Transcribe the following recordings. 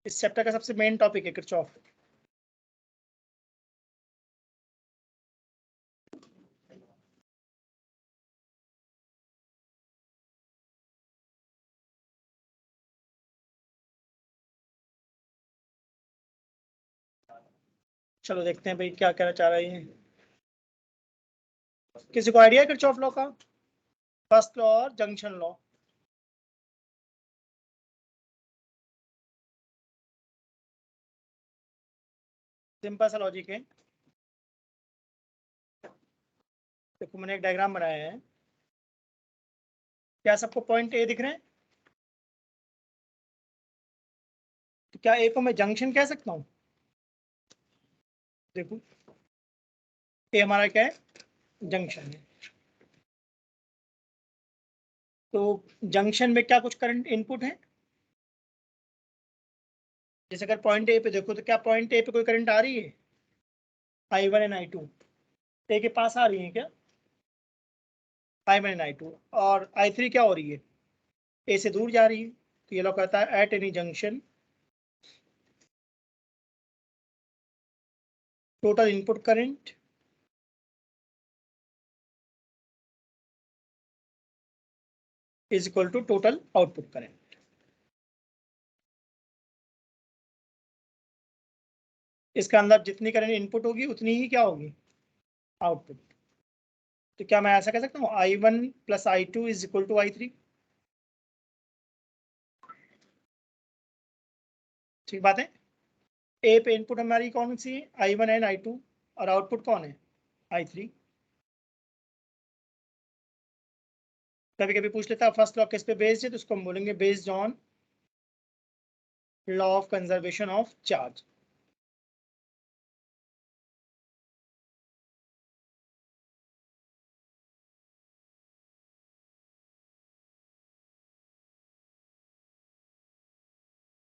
इस चैप्टर का सबसे मेन टॉपिक है किरचॉफ। चलो देखते हैं भाई क्या कहना चाह रहे हैं। किसी को आइडिया है किरचॉफ लॉ का? फर्स्ट लॉ और जंक्शन लॉ। सिंपल सा लॉजिक है। देखो मैंने एक डायग्राम बनाया है। क्या सबको पॉइंट ए दिख रहे हैं? तो क्या ए को मैं जंक्शन कह सकता हूँ? देखो ए हमारा क्या है? जंक्शन है। तो जंक्शन में क्या कुछ करंट इनपुट है? जैसे अगर पॉइंट ए पे देखो तो क्या पॉइंट ए पे कोई करंट आ रही है? I1 एंड I2 ए के पास आ रही है क्या? I1 and I2। और I3 क्या हो रही है? ए से दूर जा रही है। तो ये लोग कहता है at any junction total input current is equal to total output current. इसका अंदर जितनी करंट इनपुट होगी उतनी ही क्या होगी? आउटपुट। तो क्या मैं ऐसा कह सकता हूँ I1 plus I2 is equal to I3? ठीक बात है। ए पे इनपुट हमारी कौन सी है? I1 and I2। और आउटपुट कौन है? I3। कभी कभी पूछ लेता है फर्स्ट लॉ किस पे बेस्ड है, तो उसको हम बोलेंगे based on law of conservation of charge.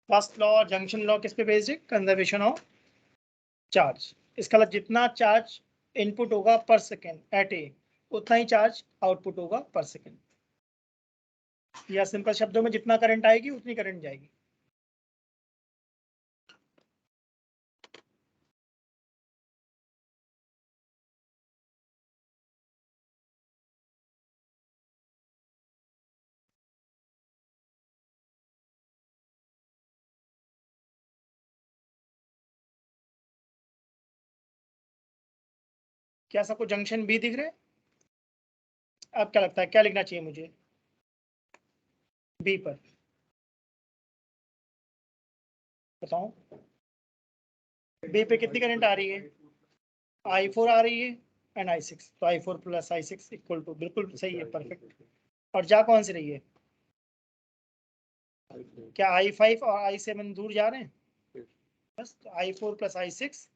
First law और जंक्शन लॉ किस पे बेस्ड है? Conservation of charge. इसका मतलब जितना चार्ज इनपुट होगा पर सेकेंड एट ए, उतना ही चार्ज आउटपुट होगा पर सेकेंड। या सिंपल शब्दों में जितना करंट आएगी उतनी करंट जाएगी। क्या सबको जंक्शन बी दिख रहे हैं? अब क्या लगता है क्या लिखना चाहिए मुझे बी पर? बताओ। बी पे कितनी करंट आ रही है? I4 आ रही है एंड I6। तो I4 plus I6 equal to, बिल्कुल सही है, परफेक्ट। और जा कौन सी रही है? क्या I5 और I7 दूर जा रहे हैं? बस तो I4 plus I6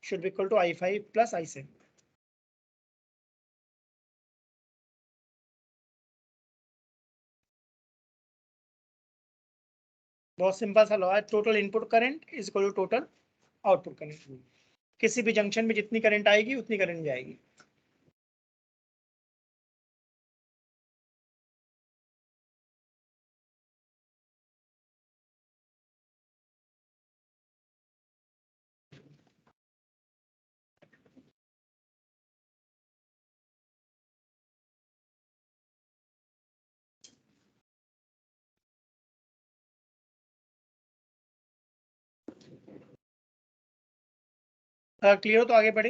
should be equal to I5 plus I7। बहुत सिंपल सा लॉ है। Total input current is equal to total output current. किसी भी जंक्शन में जितनी करंट आएगी उतनी करंट जाएगी। अगर क्लियर हो तो आगे बढ़े।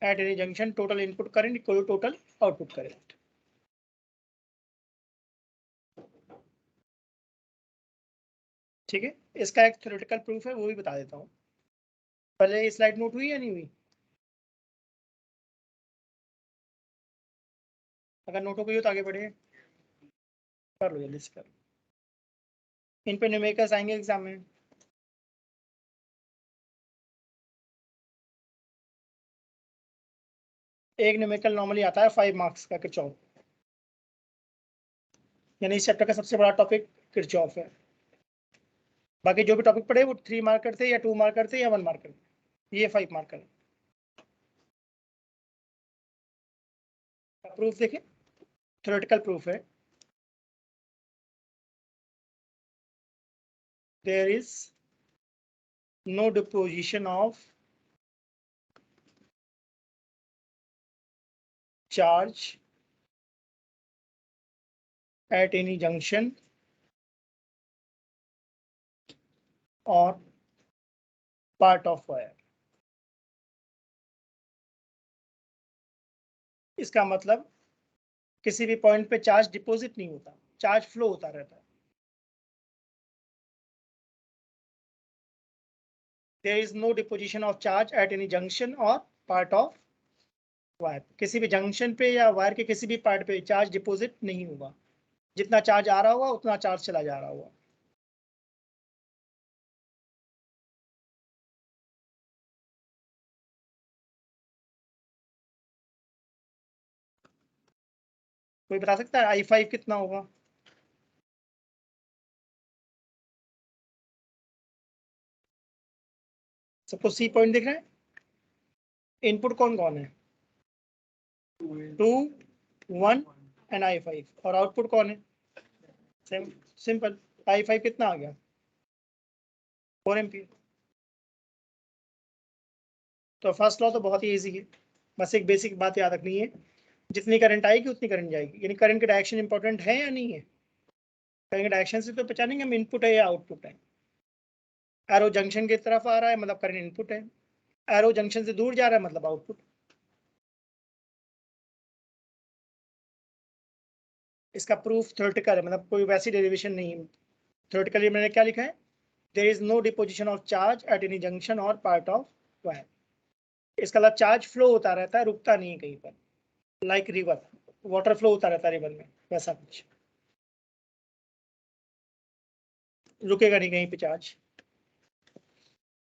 At any junction total input current equal to total output current. ठीक है। इसका एक थ्योरेटिकल प्रूफ है, वो भी बता देता हूँ। पहले ये स्लाइड नोट हुई या नहीं हुई? अगर नोट हो गई हो तो आगे बढ़े। कर लो जल्दी से कर लो। इन पे न्यूमेरिकल्स आएंगे एग्जाम में। एक न्यूमेरिकल नॉर्मली आता है 5 मार्क्स का, किरचॉफ। यानी इस चैप्टर का सबसे बड़ा टॉपिक किरचॉफ है। बाकी जो भी टॉपिक पढ़े वो 3 मार्कर थे या 2 मार्कर थे या 1 मार्कर। ये 5 मार्कर है। प्रूफ देखें, थ्योरेटिकल प्रूफ है, there is no deposition of charge at any junction or part of wire। इसका मतलब किसी भी पॉइंट पे चार्ज डिपॉजिट नहीं होता, चार्ज फ्लो होता रहता है। There is no deposition of charge at any junction or part of wire। किसी भी जंक्शन पे या वायर के किसी भी पार्ट पे चार्ज डिपॉजिट नहीं होगा, जितना चार्ज आ रहा होगा उतना चार्ज चला जा रहा होगा। कोई बता सकता है I5 कितना होगा? सबको सी पॉइंट दिख रहा है? इनपुट कौन कौन है? 2, 1 एंड I5, और आउटपुट कौन है? सिंपल, I5 कितना आ गया? 4 एम्पियर। तो फर्स्ट लॉ तो बहुत ही इजी है, बस एक बेसिक बात याद रखनी है, जितनी करंट आएगी उतनी करंट जाएगी। यानी करंट का डायरेक्शन इंपॉर्टेंट है या नहीं है? करंट के डायरेक्शन से तो पहचानेंगे हम इनपुट है या आउटपुट है। एरो जंक्शन की तरफ आ रहा है मतलब करंट इनपुट है, एरो जंक्शन से दूर जा रहा है मतलब आउटपुट। इसका प्रूफ थ्योरेटिकल है, मतलब कोई वैसी डेरिवेशन नहीं है। थ्योरेटिकली मैंने क्या लिखा है? There is no deposition of charge at any junction और पार्ट ऑफ वायर। इसका मतलब चार्ज फ्लो होता रहता है, रुकता नहीं है कहीं पर, लाइक रिवर, वाटर फ्लो होता रहता है रिवर में, वैसा कुछ रुकेगा नहीं कहीं पे चार्ज।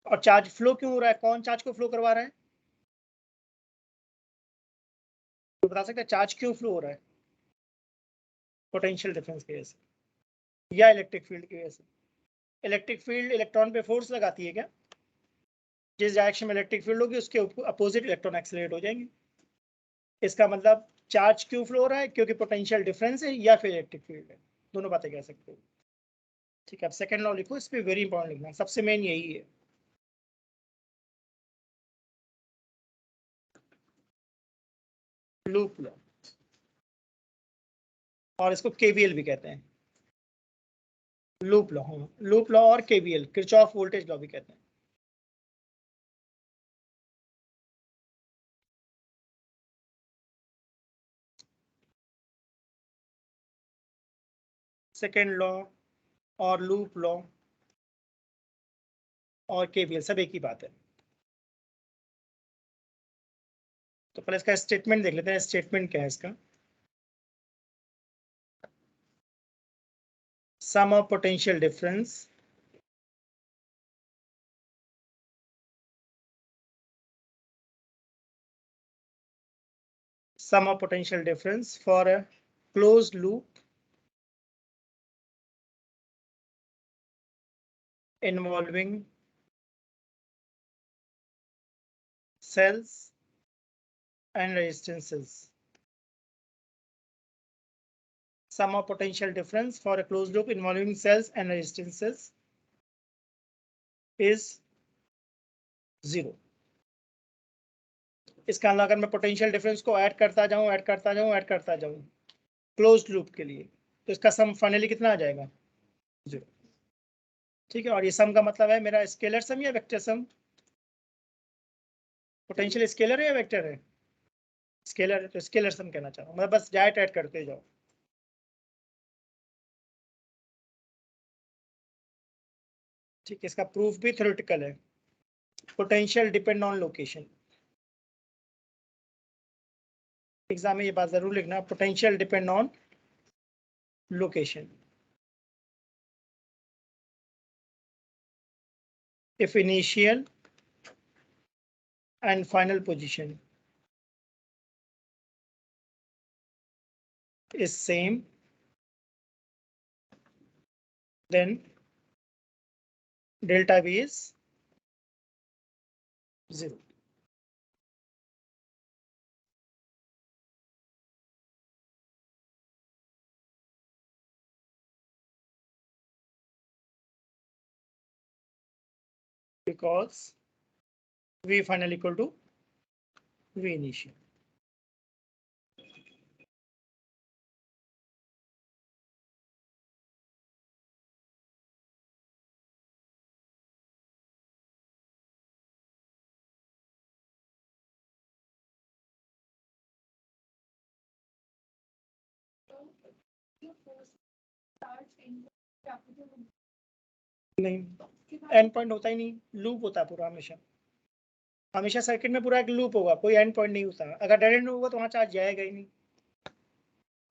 और चार्ज फ्लो क्यों हो रहा है? कौन चार्ज को फ्लो करवा रहा है? तो बता सकते हैं चार्ज क्यों फ्लो हो रहा है? पोटेंशियल डिफरेंस की वजह से या इलेक्ट्रिक फील्ड की वजह से। इलेक्ट्रिक फील्ड इलेक्ट्रॉन पे फोर्स लगाती है क्या? जिस डायरेक्शन में इलेक्ट्रिक फील्ड होगी उसके अपोजिट इलेक्ट्रॉन एक्सेलरेट हो जाएंगे। इसका मतलब चार्ज क्यों फ्लो हो रहा है? क्योंकि पोटेंशियल डिफरेंस है या फिर इलेक्ट्रिक फील्ड है, दोनों बातें कह सकते हो। ठीक है, अब सेकंड लॉ लिखो, इस पे वेरी इंपॉर्टेंट लिखना, सबसे मेन यही है। लूप लॉ, और इसको केवीएल भी कहते हैं। लूप लॉ, हाँ, लूप लॉ और केवीएल, किरचॉफ वोल्टेज लॉ भी कहते हैं। सेकेंड लॉ और लूप लॉ और केवीएल सब एक ही बात है। तो पहले इसका स्टेटमेंट देख लेते हैं, स्टेटमेंट क्या है इसका। Sum of potential difference sum of potential difference for a closed loop involving cells and resistances। Sum of potential difference for a closed loop involving cells and resistances is 0। इसका मतलब अगर मैं पोटेंशियल डिफरेंस को add करता जाऊं closed loop के लिए, तो इसका सम फाइनली कितना आ जाएगा? 0। ठीक है, और ये सम का मतलब है मेरा स्केलर सम या वेक्टर सम? पोटेंशियल स्केलर है या वेक्टर है? स्केलर है, तो स्केलर सम कहना चाह रहा हूं, मतलब बस डायरेक्ट ऐड करते जाओ। ठीक है, इसका प्रूफ भी थ्योरेटिकल है। Potential depend on location, exam में ये बात जरूर लिखना, potential depend on location. If initial and final position is same, then delta V is 0। because v final equal to v initial. नहीं, एंड पॉइंट होता ही नहीं, लूप होता है पूरा हमेशा। हमेशा सर्किट में पूरा एक लूप होगा, कोई एंड पॉइंट नहीं होता। अगर डेड एंड होगा तो वहाँ चार्ज जाएगा ही नहीं।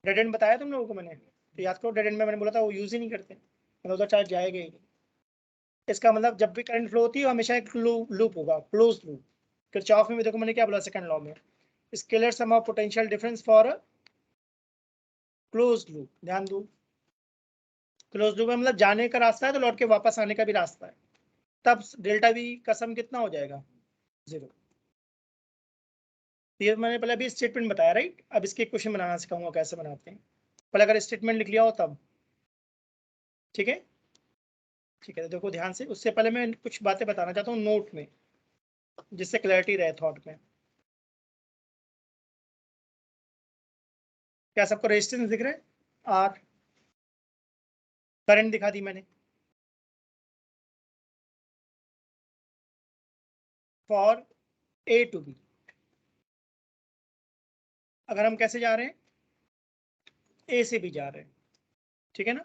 डेड एंड बताया तुम लोगों को मैंने, तो याद करो डेड एंड में मैंने बोला था वो यूज ही नहीं करते, मतलब उधर चार्ज जाएगा ही नहीं। इसका मतलब जब भी करंट फ्लो होती है हमेशा एक लूप होगा, क्लोज लूप। किरचॉफ में भी देखो मैंने क्या बोला सेकंड लॉ में, scalar sum of potential difference for close loop. ध्यान दो, क्लोज लूप में मतलब जाने का रास्ता है तो लौट के वापस आने का भी रास्ता है, तब डेल्टा वी का सम कितना हो जाएगा, 0। ये मैंने पहले अभी स्टेटमेंट बताया राइट। अब इसके क्वेश्चन बनाना सिखाऊंगा कैसे बनाते हैं। पहले अगर स्टेटमेंट लिख लिया हो तब, ठीक है ठीक है। तो देखो ध्यान से, उससे पहले मैं कुछ बातें बताना चाहता हूँ नोट में, जिससे क्लैरिटी रहे थॉट में। क्या सबको रेजिस्टेंस दिख रहा है, आर, करंट दिखा दी मैंने फॉर ए टू बी। अगर हम कैसे जा रहे हैं, ए से बी जा रहे हैं, ठीक है ना,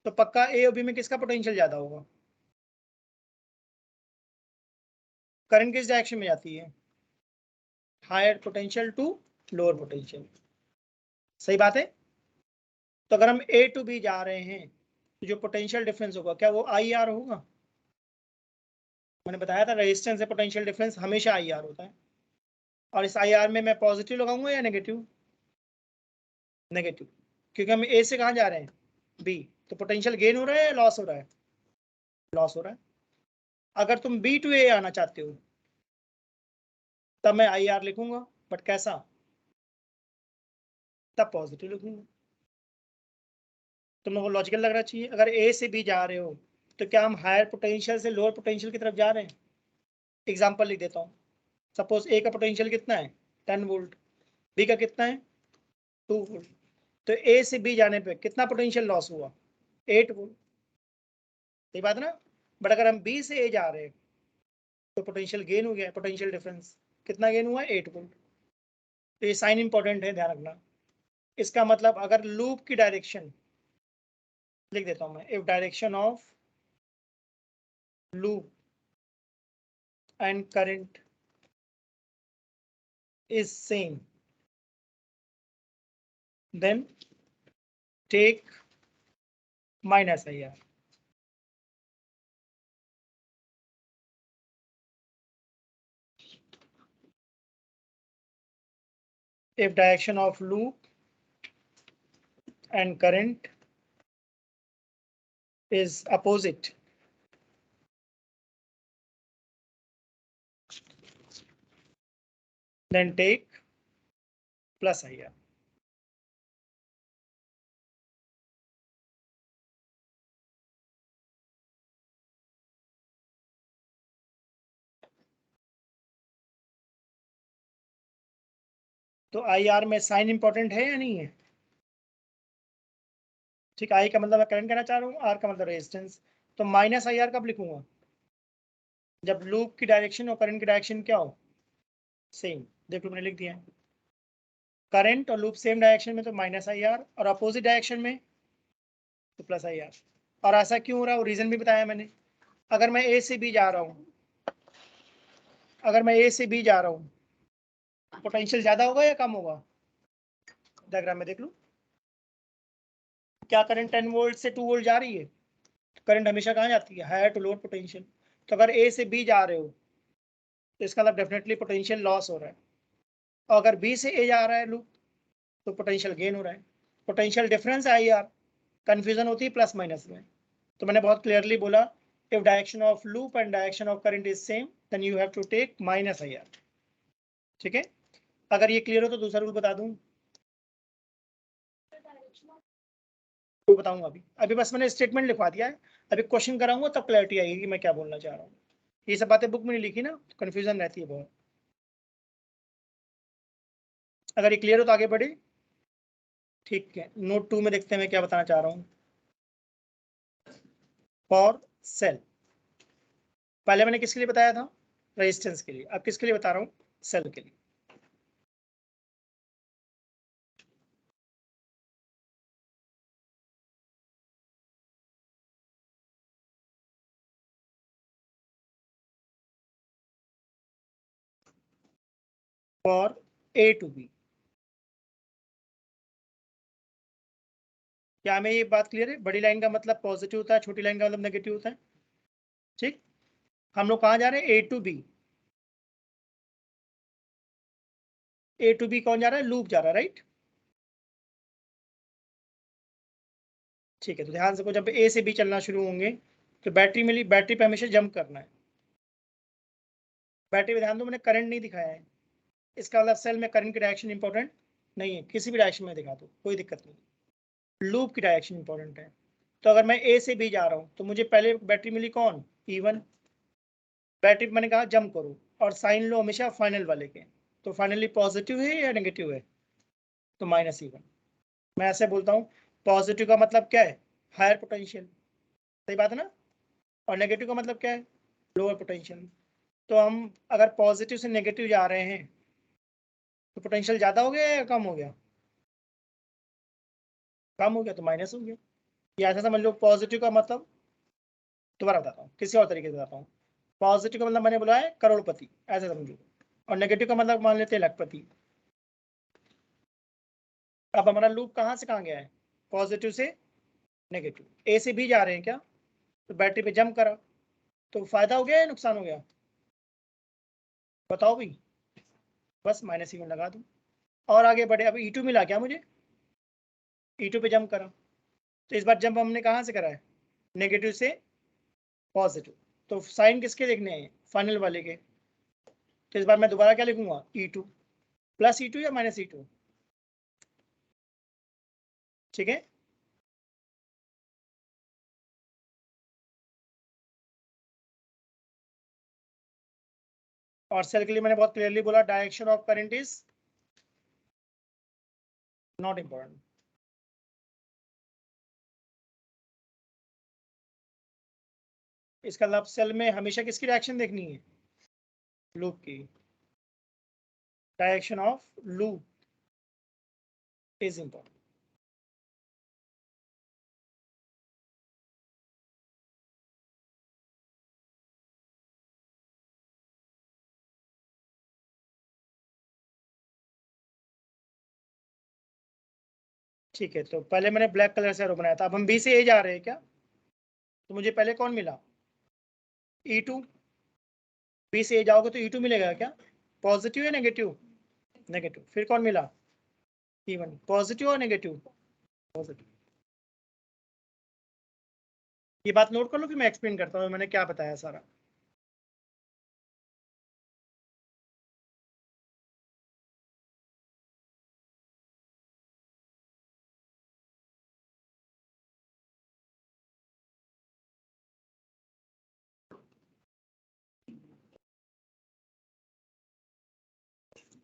तो पक्का ए और बी में किसका पोटेंशियल ज्यादा होगा, करंट किस डायरेक्शन में जाती है, higher potential to lower potential, सही बात है। तो अगर हम ए टू बी जा रहे हैं तो जो पोटेंशियल डिफरेंस होगा क्या वो आई आर होगा। मैंने बताया था रेजिस्टेंस से पोटेंशियल डिफरेंस हमेशा आई आर होता है। और इस आई आर में मैं पॉजिटिव लगाऊंगा या नेगेटिव, नेगेटिव, क्योंकि हम ए से कहाँ जा रहे हैं, बी, तो पोटेंशियल गेन हो रहा है या लॉस हो रहा है, लॉस हो रहा है। अगर तुम बी टू ए आना चाहते हो तब मैं आई आर लिखूंगा, बट कैसा, तब पॉजिटिव लिखूंगा। तुम लोगों को लॉजिकल लग रहा चाहिए। अगर ए से बी जा रहे हो तो क्या हम हायर पोटेंशियल से लोअर पोटेंशियल की तरफ जा रहे हैं। एग्जाम्पल लिख देता हूँ, सपोज ए का पोटेंशियल कितना है 10 वोल्ट, बी का कितना है 2 वोल्ट, तो ए से बी जाने पे कितना पोटेंशियल लॉस हुआ 8 वोल्ट, सही बात ना। बट अगर हम बी से ए जा रहे हैं तो पोटेंशियल गेन हो गया, पोटेंशियल डिफरेंस कितना गेन हुआ 8 वोल्ट। तो ये साइन इंपॉर्टेंट है, ध्यान रखना। इसका मतलब अगर लूप की डायरेक्शन लिख देता हूं मैं, if direction of loop and current is same, then take minus IR. If direction of loop and current is opposite, then take plus IR. तो IR में साइन इंपॉर्टेंट है या नहीं है, ठीक। आई का मतलब मैं करंट कहना चाह रहा हूँ, आर का मतलब रेजिस्टेंस। तो माइनस आई आर कब लिखूंगा, जब लूप की डायरेक्शन और करंट की डायरेक्शन क्या हो, सेम। देख लो मैंने लिख दिया है, करंट और लूप सेम डायरेक्शन में तो माइनस आई आर, और अपोजिट डायरेक्शन में तो प्लस आई आर। और ऐसा क्यों हो रहा है वो रीजन भी बताया मैंने। अगर मैं ए से बी जा रहा हूँ, अगर मैं ए से बी जा रहा हूँ पोटेंशियल ज्यादा होगा या कम होगा, डायग्राम में देख लो। क्या करंट 10 वोल्ट से 2 वोल्ट जा रही है, करंट हमेशा कहाँ जाती है, हायर टू लोअर पोटेंशियल। तो अगर ए से बी जा रहे हो तो इसका मतलब डेफिनेटली पोटेंशियल लॉस हो रहा है, और अगर बी से ए जा रहा है लूप तो पोटेंशियल गेन हो रहा है। Potential difference I R, confusion होती है प्लस माइनस में। तो मैंने बहुत क्लियरली बोला, if direction of loop and direction of current is same then you have to take minus I R, ठीक है। अगर ये क्लियर हो तो दूसरा रूल बता दूं, तो बताऊंगा अभी। अभी बस मैंने स्टेटमेंट लिखवा दिया है, अभी क्वेश्चन कराऊंगा तब क्लैरिटी आएगी कि मैं क्या बोलना चाह रहा हूँ। ये सब बातें बुक में नहीं लिखी ना, तो कन्फ्यूजन रहती है बहुत। अगर ये क्लियर हो तो आगे बढ़े। ठीक है, नोट 2 में देखते हैं मैं क्या बताना चाह रहा हूँ। फॉर सेल, पहले मैंने किसके लिए बताया था? रेजिस्टेंस के लिए। अब किसके लिए बता रहा हूँ? सेल के लिए। फॉर ए टू बी, क्या हमें ये बात क्लियर है? बड़ी लाइन का मतलब पॉजिटिव होता है, छोटी लाइन का मतलब नेगेटिव होता है। ठीक, हम लोग कहाँ जा रहे हैं? A to B. A to B कौन जा रहा है? लूप जा रहा है, राइट? ठीक है, तो ध्यान से, जब ए से बी चलना शुरू होंगे तो बैटरी मिली, बैटरी पे हमेशा जंप करना है। बैटरी पे ध्यान दो, मैंने करंट नहीं दिखाया है, इसका मतलब सेल में करंट की डायरेक्शन इंपॉर्टेंट नहीं है, किसी भी डायरेक्शन में दिखा दो कोई दिक्कत नहीं। लूप की डायरेक्शन इंपॉर्टेंट है। तो अगर मैं ए से बी जा रहा हूँ तो मुझे पहले बैटरी मिली कौन? E1। बैटरी पे मैंने कहा जंप करो, और साइन लो हमेशा फाइनल वाले के। तो फाइनली पॉजिटिव है या नेगेटिव है? तो -E1। मैं ऐसे बोलता हूँ, पॉजिटिव का मतलब क्या है? हायर पोटेंशियल, सही बात है ना? और नेगेटिव का मतलब क्या है? Lower potential. तो हम अगर पॉजिटिव से नेगेटिव जा रहे हैं तो पोटेंशियल ज़्यादा हो गया या कम हो गया? कम हो गया, तो माइनस हो गया। या ऐसा समझ लो, पॉजिटिव का मतलब, दोबारा बताता हूँ, किसी और तरीके से बताता हूँ। पॉजिटिव का मतलब मैंने बोला है करोड़पति, ऐसे समझो। और नेगेटिव का मतलब मान लेते हैं लखपति। अब हमारा लूप कहाँ से कहाँ गया है? पॉजिटिव से नेगेटिव। ए से बी जा रहे हैं क्या? तो बैटरी पे जंप करा, तो फायदा हो गया या नुकसान हो गया? बताओ भाई। बस -E1 लगा दूँ और आगे बढ़े। अब E2 मिला क्या मुझे? E2 पे जंप करा, तो इस बार जंप हमने कहाँ से करा है? नेगेटिव से पॉजिटिव। तो साइन किसके देखने हैं? फाइनल वाले के। तो इस बार मैं दोबारा क्या लिखूंगा? E2 प्लस E2 या -E2? ठीक है। और सेल के लिए मैंने बहुत क्लियरली बोला, direction of current is not important. इसका मतलब सेल में हमेशा किसकी डायरेक्शन देखनी है? लूप की। Direction of loop is important. ठीक है, तो पहले मैंने ब्लैक कलर से एरो बनाया था। अब हम बी से ए जा रहे हैं क्या? तो मुझे पहले कौन मिला? E2। बी से ए जाओगे तो E2 मिलेगा क्या? पॉजिटिव या नेगेटिव? नेगेटिव। फिर कौन मिला? E1। पॉजिटिव और नेगेटिव? पॉजिटिव। ये बात नोट कर लो, फिर मैं एक्सप्लेन करता हूँ मैंने क्या बताया सारा।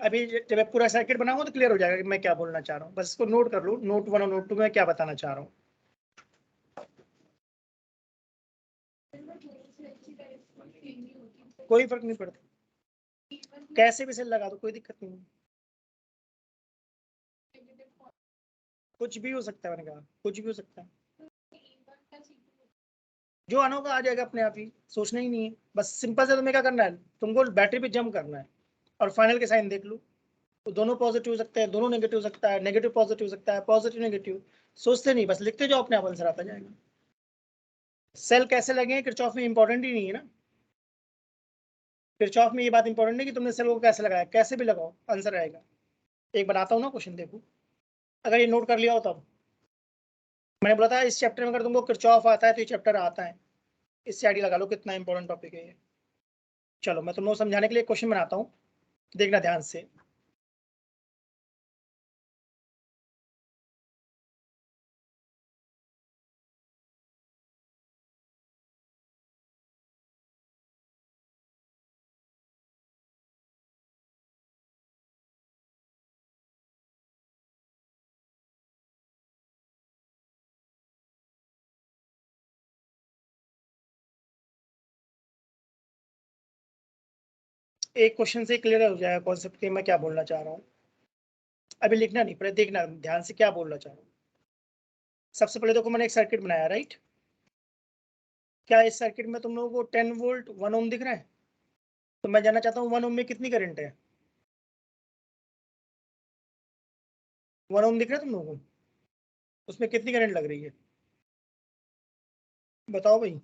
अभी जब मैं पूरा सर्किट बनाऊंगा तो क्लियर हो जाएगा कि मैं क्या बोलना चाह रहा हूँ। बस इसको नोट कर लो, नोट 1 और नोट 2 में क्या बताना चाह रहा हूँ। कोई फर्क नहीं पड़ता, कैसे भी सेल लगा दो, कोई दिक्कत नहीं है। कुछ भी हो सकता है, मैंने कहा कुछ भी हो सकता है। जो आना होगा आ जाएगा अपने आप ही, सोचना ही नहीं है। बस सिंपल से तुम्हें क्या करना है, तुमको बैटरी पे जंप करना है और फाइनल के साइन देख लो। तो दोनों पॉजिटिव हो सकते हैं, दोनों नेगेटिव हो सकता है, नेगेटिव पॉजिटिव हो सकता है, पॉजिटिव नेगेटिव। सोचते नहीं, बस लिखते जाओ, अपने आप आंसर आता जाएगा। सेल कैसे लगे किरचॉफ में इंपॉर्टेंट ही नहीं है ना। किरचॉफ में ये बात इंपॉर्टेंट है कि तुमने सेल को कैसे लगाया, कैसे भी लगाओ आंसर आएगा। एक बनाता हूँ ना क्वेश्चन, देखो। अगर ये नोट कर लिया हो तब। मैंने बोला था इस चैप्टर में अगर तुमको किरचॉफ आता है तो ये चैप्टर आता है। इससे आइडिया लगा लो कितना इंपॉर्टेंट टॉपिक है ये। चलो, मैं तुम लोग समझाने के लिए क्वेश्चन बनाता हूँ, देखना ध्यान से। एक क्वेश्चन से क्लियर हो जाएगा कॉन्सेप्ट के मैं क्या बोलना चाह रहा हूँ। अभी लिखना नहीं, पहले देखना ध्यान से क्या बोलना चाह रहा हूँ। सबसे पहले देखो मैंने एक सर्किट बनाया, राइट। क्या इस सर्किट में तुम लोगों को 10 वोल्ट 1 ओम दिख रहा है? तो मैं जानना चाहता हूँ 1 ओम में कितनी करंट है? 1 ओम दिख रहा है तुम लोगों को? उसमें कितनी करंट लग रही है बताओ भाई।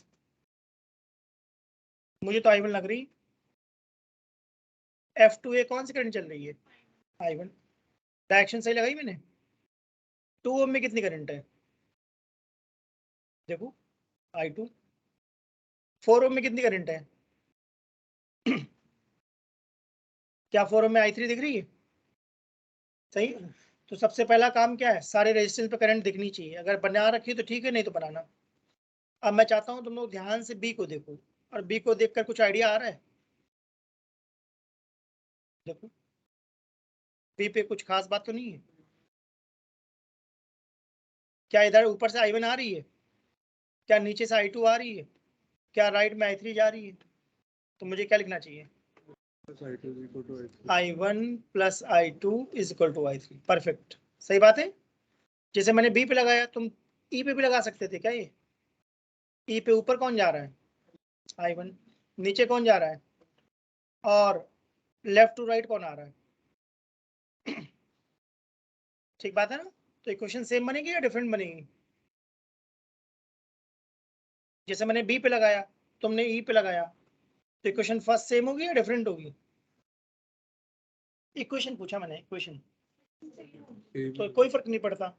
मुझे तो I1 लग रही। F2A कौन सी करंट चल रही है? I1। डायरेक्शन सही लगाई मैंने? 2 ओम में कितनी करंट है देखो? I2। 4 ओम में कितनी करंट है? क्या 4 ओम में I3 दिख रही है? सही। तो सबसे पहला काम क्या है, सारे रेजिस्टेंस पे करंट दिखनी चाहिए, अगर बना रखी तो ठीक है, नहीं तो बनाना। अब मैं चाहता हूं तुम लोग ध्यान से बी को देखो, और बी को देखकर कुछ आइडिया आ रहा है? देखो बी पे कुछ खास बात तो नहीं है। क्या इधर ऊपर से I1 आ रही है? क्या नीचे से I2 आ रही है? क्या राइट में I3 जा रही है? तो मुझे क्या लिखना चाहिए? I1 plus I2 is equal to I3। Perfect, सही बात है। जैसे मैंने बी पे लगाया, तुम ई पे भी लगा सकते थे क्या? ये ई पे ऊपर कौन जा रहा है? I1। नीचे कौन जा रहा है? और लेफ्ट टू राइट कौन आ रहा है? ठीक बात है ना? तो इक्वेशन सेम बनेगी या डिफरेंट बनेगी? जैसे मैंने बी पे लगाया, तुमने ई पे लगाया, तो इक्वेशन फर्स्ट सेम होगी या डिफरेंट होगी? इक्वेशन पूछा मैंने, इक्वेशन। तो कोई फर्क नहीं पड़ता।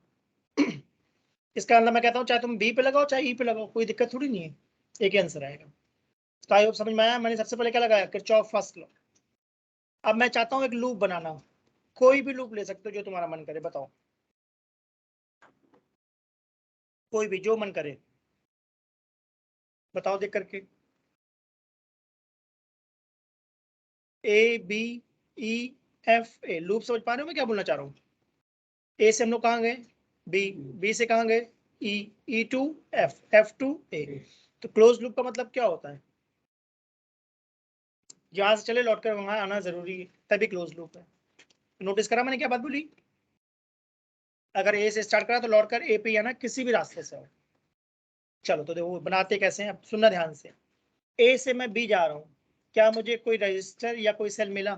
इसका मतलब मैं कहता हूँ चाहे तुम बी पे लगाओ चाहे ई पे लगाओ, कोई दिक्कत थोड़ी नहीं है, एक ही आंसर आएगा। तो आई होप समझ में आया। मैंने सबसे पहले क्या लगाया? Kirchhoff first law. अब मैं चाहता हूँ एक लूप बनाना, कोई भी लूप ले सकते हो जो तुम्हारा मन करे, बताओ कोई भी जो मन करे, बताओ देख करके। A B E F A, loop समझ पा रहे हो मैं क्या बोलना चाह रहा हूँ? ए से हम लोग कहाँ गए? बी, बी से कहाँ गए? ई, ई टू एफ, एफ टू ए। तो क्लोज लूप का मतलब क्या होता है? जहां से चले लौट कर वहां आना जरूरी है, तभी क्लोज लूप है। नोटिस करा मैंने क्या बात बोली? अगर ए से स्टार्ट करा तो लौट कर ए पे आना, किसी भी रास्ते से हो। चलो तो देखो बनाते कैसे हैं, अब सुनना ध्यान से। ए से मैं बी जा रहा हूँ, क्या मुझे कोई रजिस्टर या कोई सेल मिला?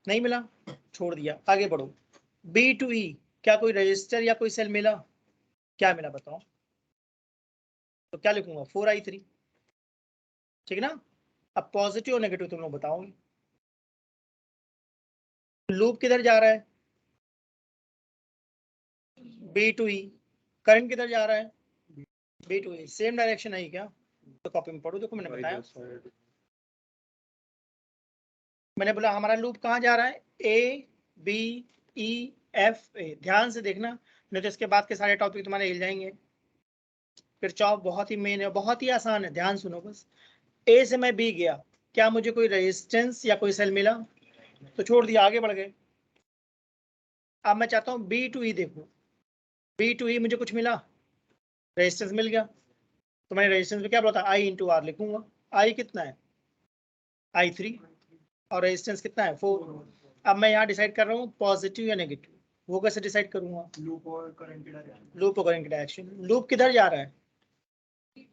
नहीं मिला, छोड़ दिया, आगे बढ़ो। बी टू ई, क्या कोई रजिस्टर या कोई सेल मिला? क्या मिला बताओ? तो क्या लिखूंगा? 4I3, ठीक है ना? अब पॉजिटिव और नेगेटिव तुम लोग बताओगे। लूप किधर जा रहा है? B to E. करंट किधर जा रहा है? B to E. Same direction है क्या? तो कॉपी में पढ़ो, देखो मैंने बताया। मैंने बोला हमारा लूप कहाँ जा रहा है? A B E F A. ध्यान से देखना, नहीं तो इसके बाद के सारे टॉपिक तुम्हारे हिल जाएंगे। किरचॉफ बहुत ही मेन है, बहुत ही आसान है, ध्यान सुनो बस। ए से मैं बी गया, क्या मुझे कोई रेजिस्टेंस या कोई सेल मिला? तो छोड़ दिया, आगे बढ़ गए। अब मैं चाहता हूँ बी टू ई देखो, बी टू ई मुझे कुछ मिला? रेजिस्टेंस मिल गया। तो मैंने रेजिस्टेंस में क्या बोला था? आई इंटू आर लिखूंगा। आई कितना है? I3। और रेजिस्टेंस कितना है? 4। अब मैं यहाँ डिसाइड कर रहा हूँ पॉजिटिव या नेगेटिव, वो कैसे डिसाइड करूंगा? लूप और करंट की डायरेक्शन। लूप और करंट की डायरेक्शन। लूप किधर जा रहा है?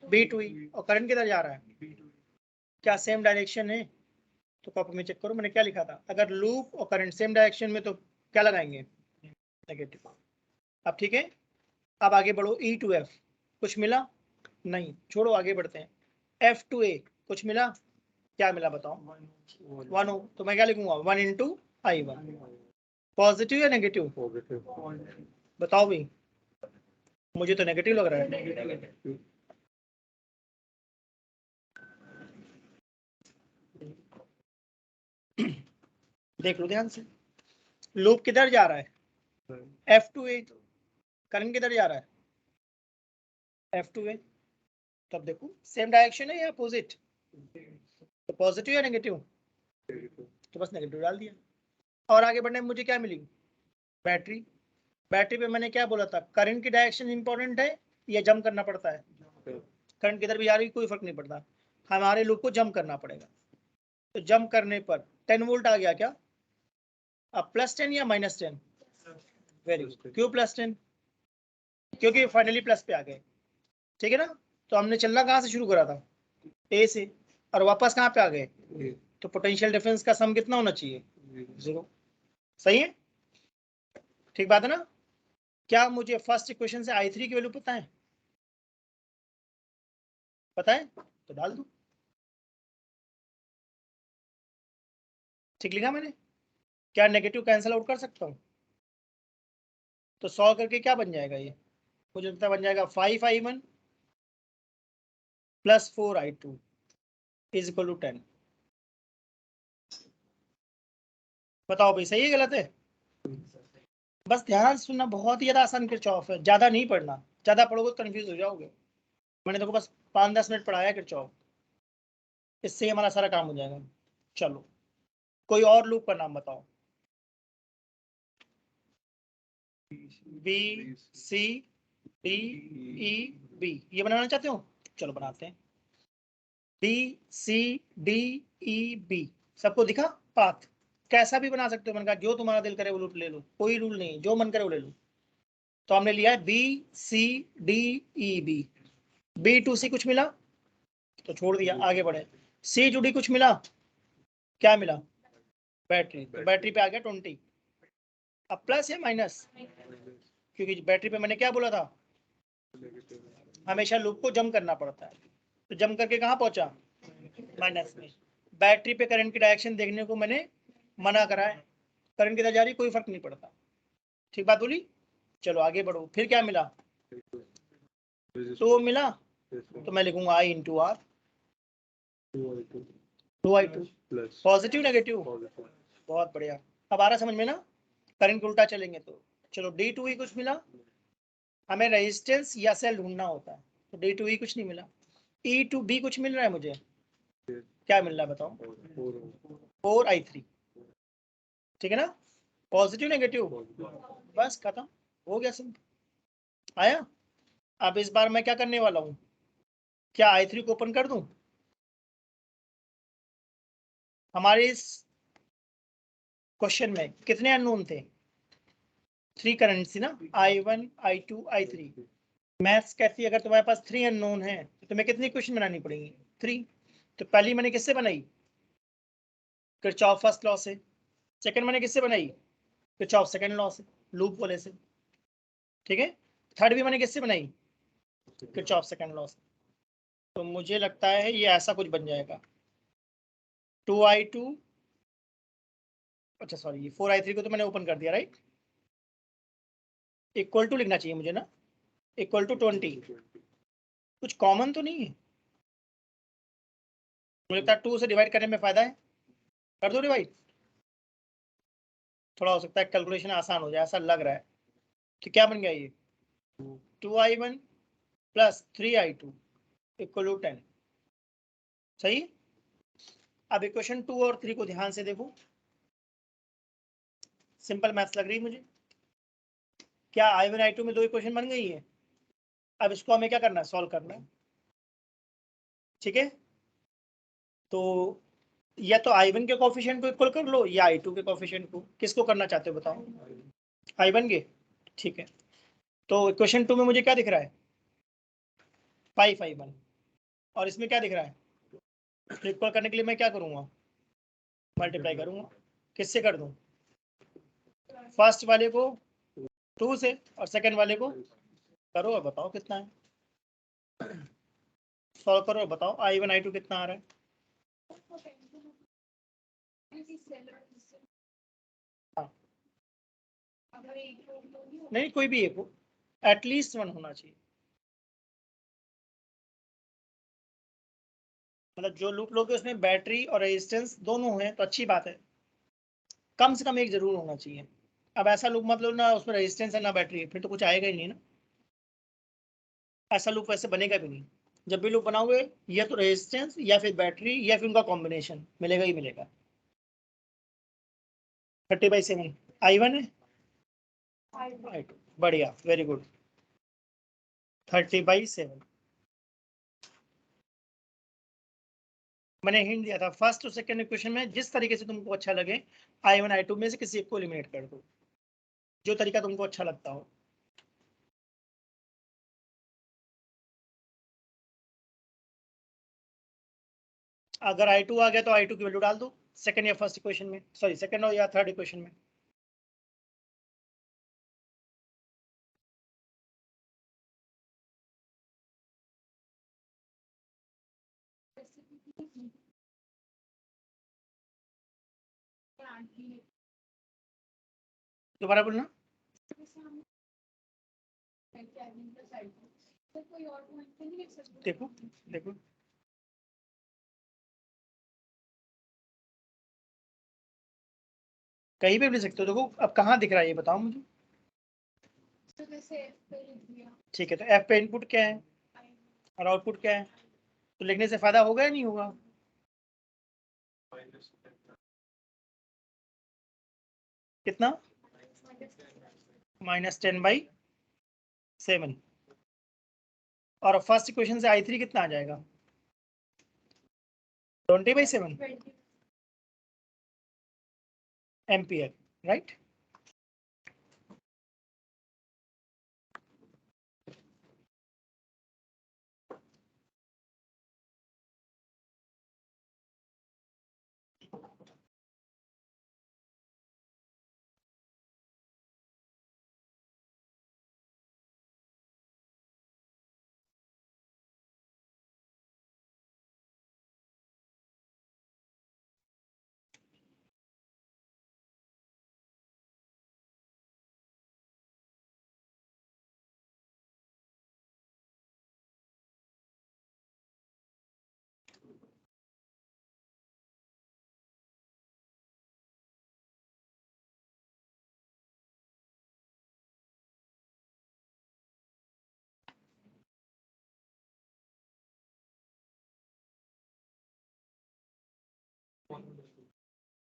बी टू ई। और करंट किधर जा रहा है? क्या सेम डायरेक्शन है? तो कॉपी में चेक करो मैंने क्या लिखा था। अगर लूप और करंट सेम डायरेक्शन में तो क्या लगाएंगे? नेगेटिव। अब ठीक है, अब आगे बढ़ो। ई टू एफ कुछ मिला? नहीं, छोड़ो आगे बढ़ते हैं। एफ टू ए कुछ मिला? क्या मिला बताओ? 1 हो। तो मैं क्या लिखूंगा? 1 इंटू I1। पॉजिटिव या नेगेटिव? बताओ भाई, मुझे तो नेगेटिव लग रहा है। देख लो ध्यान से, लूप किधर जा रहा है? F2A। करंट किधर जा रहा है? F2A। तब देखो सेम डायरेक्शन है या अपोजिट? तो पॉजिटिव या नेगेटिव? तो बस नेगेटिव डाल दिया। और आगे बढ़ने में मुझे क्या मिली? बैटरी। बैटरी पे मैंने क्या बोला था? करंट की डायरेक्शन इंपॉर्टेंट है या जंप करना पड़ता है? करंट किधर भी आ रही कोई फर्क नहीं पड़ता, हमारे लूप को जंप करना पड़ेगा। तो जंप करने पर 10 वोल्ट आ गया क्या? अब +10 या -10? Very good. क्यों +10? क्योंकि फाइनली प्लस पे आ गए, ठीक है ना। तो हमने चलना कहाँ से शुरू करा था? ए से, और वापस कहाँ पे आ गए? तो पोटेंशियल डिफरेंस का सम कितना होना चाहिए? 0। सही है, ठीक बात है ना। क्या मुझे फर्स्ट इक्वेशन से I3 की वैल्यू पता है? पता है तो डाल दो। ठीक लिखा मैंने? क्या नेगेटिव कैंसिल आउट कर सकता हूँ? तो 100 करके क्या बन जाएगा ये? मुझे लगता है बन जाएगा 5I1 + 4I2 = 10। बताओ भाई, सही है गलत है? बस ध्यान से सुनना, बहुत ही ज्यादा आसान किरचॉफ है, ज्यादा नहीं पढ़ना, ज्यादा पढ़ोगे तो कंफ्यूज हो जाओगे। मैंने देखो बस 5-10 मिनट पढ़ाया किरचॉफ, इससे ही हमारा सारा काम हो जाएगा। चलो, कोई और लूप का नाम बताओ। B C D E B, ये बनाना चाहते हो? चलो बनाते हैं। B C D E B, सबको दिखा पाथ? कैसा भी बना सकते हो, मन का जो तुम्हारा दिल करे वो लूप ले लो, कोई रूल नहीं, जो मन करे वो ले लो। तो हमने लिया है B C D E B। B to C कुछ मिला तो छोड़ दिया, आगे बढ़े। C to D कुछ मिला, क्या मिला? बैटरी। तो बैटरी पे आ गया 20। अब प्लस या माइनस? क्योंकि बैटरी पे मैंने क्या बोला था, हमेशा लूप को जम करना पड़ता है। तो जम करके कहाँ पहुंचा? माइनस में। बैटरी पे करंट की डायरेक्शन देखने को मैंने मना करा है, करंट किधर जा रही कोई फर्क नहीं पड़ता। ठीक बात बोली? चलो आगे बढ़ो, फिर क्या मिला? तो मिला, तो मैं लिखूंगा I × R 2I2 positive negative, बहुत बढ़िया। अब आ रहा समझ में ना, करंट उल्टा चलेंगे तो। चलो D2E कुछ मिला, हमें रेजिस्टेंस या सेल ढूंढना होता है, तो D2E कुछ नहीं मिला। E2B कुछ मिल रहा है मुझे, क्या मिल रहा है बताओ? 4I3, ठीक है ना, पॉजिटिव नेगेटिव, बस खत्म, हो गया सब। आया? अब इस बार मैं क्या करने वाला हूँ, क्या I3 को ओपन कर दूं? हमारे इस क्वेश्चन में कितने अननोन थे? 3 करंट थी ना, I1 I2 I3। मैथ्स कहती है अगर तुम्हारे पास 3 अननोन है तो तुम्हें कितनी इक्वेशन बनानी पड़ेगी? 3। तो पहली मैंने किससे बनाई? किरचॉफ फर्स्ट लॉ से। सेकंड मैंने किससे बनाई? किरचॉफ सेकंड लॉ से, लूप वाले से। ठीक है, थर्ड भी मैंने किससे बनाई? किरचॉफ सेकंड लॉ से। तो मुझे लगता है ये ऐसा कुछ बन जाएगा, 2I2, अच्छा सॉरी, ये 4I3 को तो मैंने ओपन कर दिया राइट, इक्वल टू लिखना चाहिए मुझे ना, = 20। कुछ कॉमन तो नहीं है? मुझे लगता है 2 से डिवाइड करने में फायदा है, कर दो डिवाइड, थोड़ा हो सकता है कैलकुलेशन आसान हो जाए, ऐसा लग रहा है। तो क्या बन गया ये? 2I1 + 3I2 = 10। सही। अब इक्वेशन 2 और 3 को ध्यान से देखो, सिंपल मैथ्स लग रही है मुझे। क्या I1 I2 में 2 इक्वेशन बन गई है? अब इसको हमें क्या करना है, सॉल्व करना है। ठीक है, तो या तो I1 के कोफिशिएंट को इक्वल कर लो या I2 के कोफिशिएंट को, किसको करना चाहते हो बताओ? I1 के, ठीक है। तो इक्वेशन 2 में मुझे क्या दिख रहा है? 5I1, और इसमें क्या दिख रहा है? तो इक्वल करने के लिए मैं क्या करूंगा? मल्टीप्लाई करूंगा। किससे कर दूं? फर्स्ट वाले को 2 से और सेकंड वाले को करो और बताओ कितना है, सॉल्व करो और बताओ I1 I2 कितना आ रहा है। हाँ, नहीं कोई भी एक हो, एटलीस्ट 1 होना चाहिए। मतलब जो लूप लोगे उसमें बैटरी और रेजिस्टेंस दोनों हैं तो अच्छी बात है, कम से कम एक जरूर होना चाहिए। अब ऐसा लूप मतलब ना उसमें रेजिस्टेंस है ना बैटरी है, फिर तो कुछ आएगा ही नहीं ना, ऐसा लूप वैसे बनेगा भी नहीं। जब भी लूप बनाओगे या तो रेजिस्टेंस या फिर बैटरी या फिर उनका कॉम्बिनेशन मिलेगा ही मिलेगा। 30/7 I1 है, I2, बढ़िया, वेरी गुड। 30/7, मैंने हिंट दिया था फर्स्ट और सेकंड इक्वेशन में जिस तरीके से तुमको अच्छा लगे I1 I2 में से किसी एक को एलिमिनेट कर दो, जो तरीका तुमको अच्छा लगता हो। अगर I2 आ गया तो I2 की वैल्यू डाल दो सेकंड या फर्स्ट इक्वेशन में, सॉरी सेकंड या थर्ड इक्वेशन में। दोबारा बोलना। देखो देखो कहीं पे भी ले सकते हो। देखो अब कहाँ दिख रहा है ये बताओ मुझे। ठीक है, तो एफ पे इनपुट क्या है और आउटपुट क्या है, तो लिखने से फायदा होगा या नहीं होगा? कितना? -10/7। और फर्स्ट इक्वेशन से I3 कितना आ जाएगा? 20/7 एम्पियर, राइट।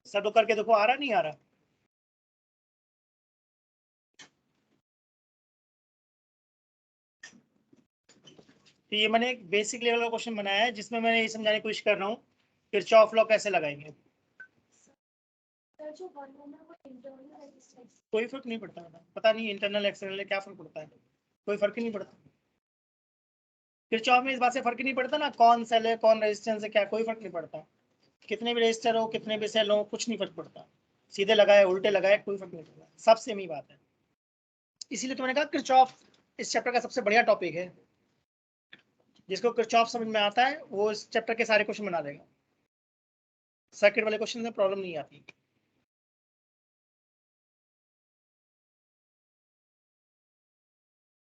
सब लोग करके देखो, आ रहा नहीं आ रहा? तो ये मैंने एक बेसिक लेवल का क्वेश्चन बनाया है जिसमें मैंने ये समझाने की कोशिश कर रहा हूँ किरचॉफ लॉ कैसे लगाएंगे। कोई फर्क नहीं पड़ता, पता नहीं इंटरनल एक्सटर्नल क्या फर्क पड़ता है, कोई फर्क ही नहीं पड़ता। किरचॉफ में इस बात से फर्क ही नहीं पड़ता ना, कौन सेल है कौन रेजिस्टेंस है, क्या कोई फर्क नहीं पड़ता। कितने भी रेजिस्टर हो कितने भी सेल हो कुछ नहीं फर्क पड़ता, सीधे लगाए उल्टे लगाए कोई फर्क नहीं पड़ता, सब सेम ही बात है। इसीलिए तो मैंने कहा किरचॉफ इस चैप्टर का सबसे बढ़िया टॉपिक है। जिसको किरचॉफ समझ में आता है वो इस चैप्टर के सारे क्वेश्चन बना देगा, सर्किट वाले क्वेश्चन में प्रॉब्लम नहीं आती।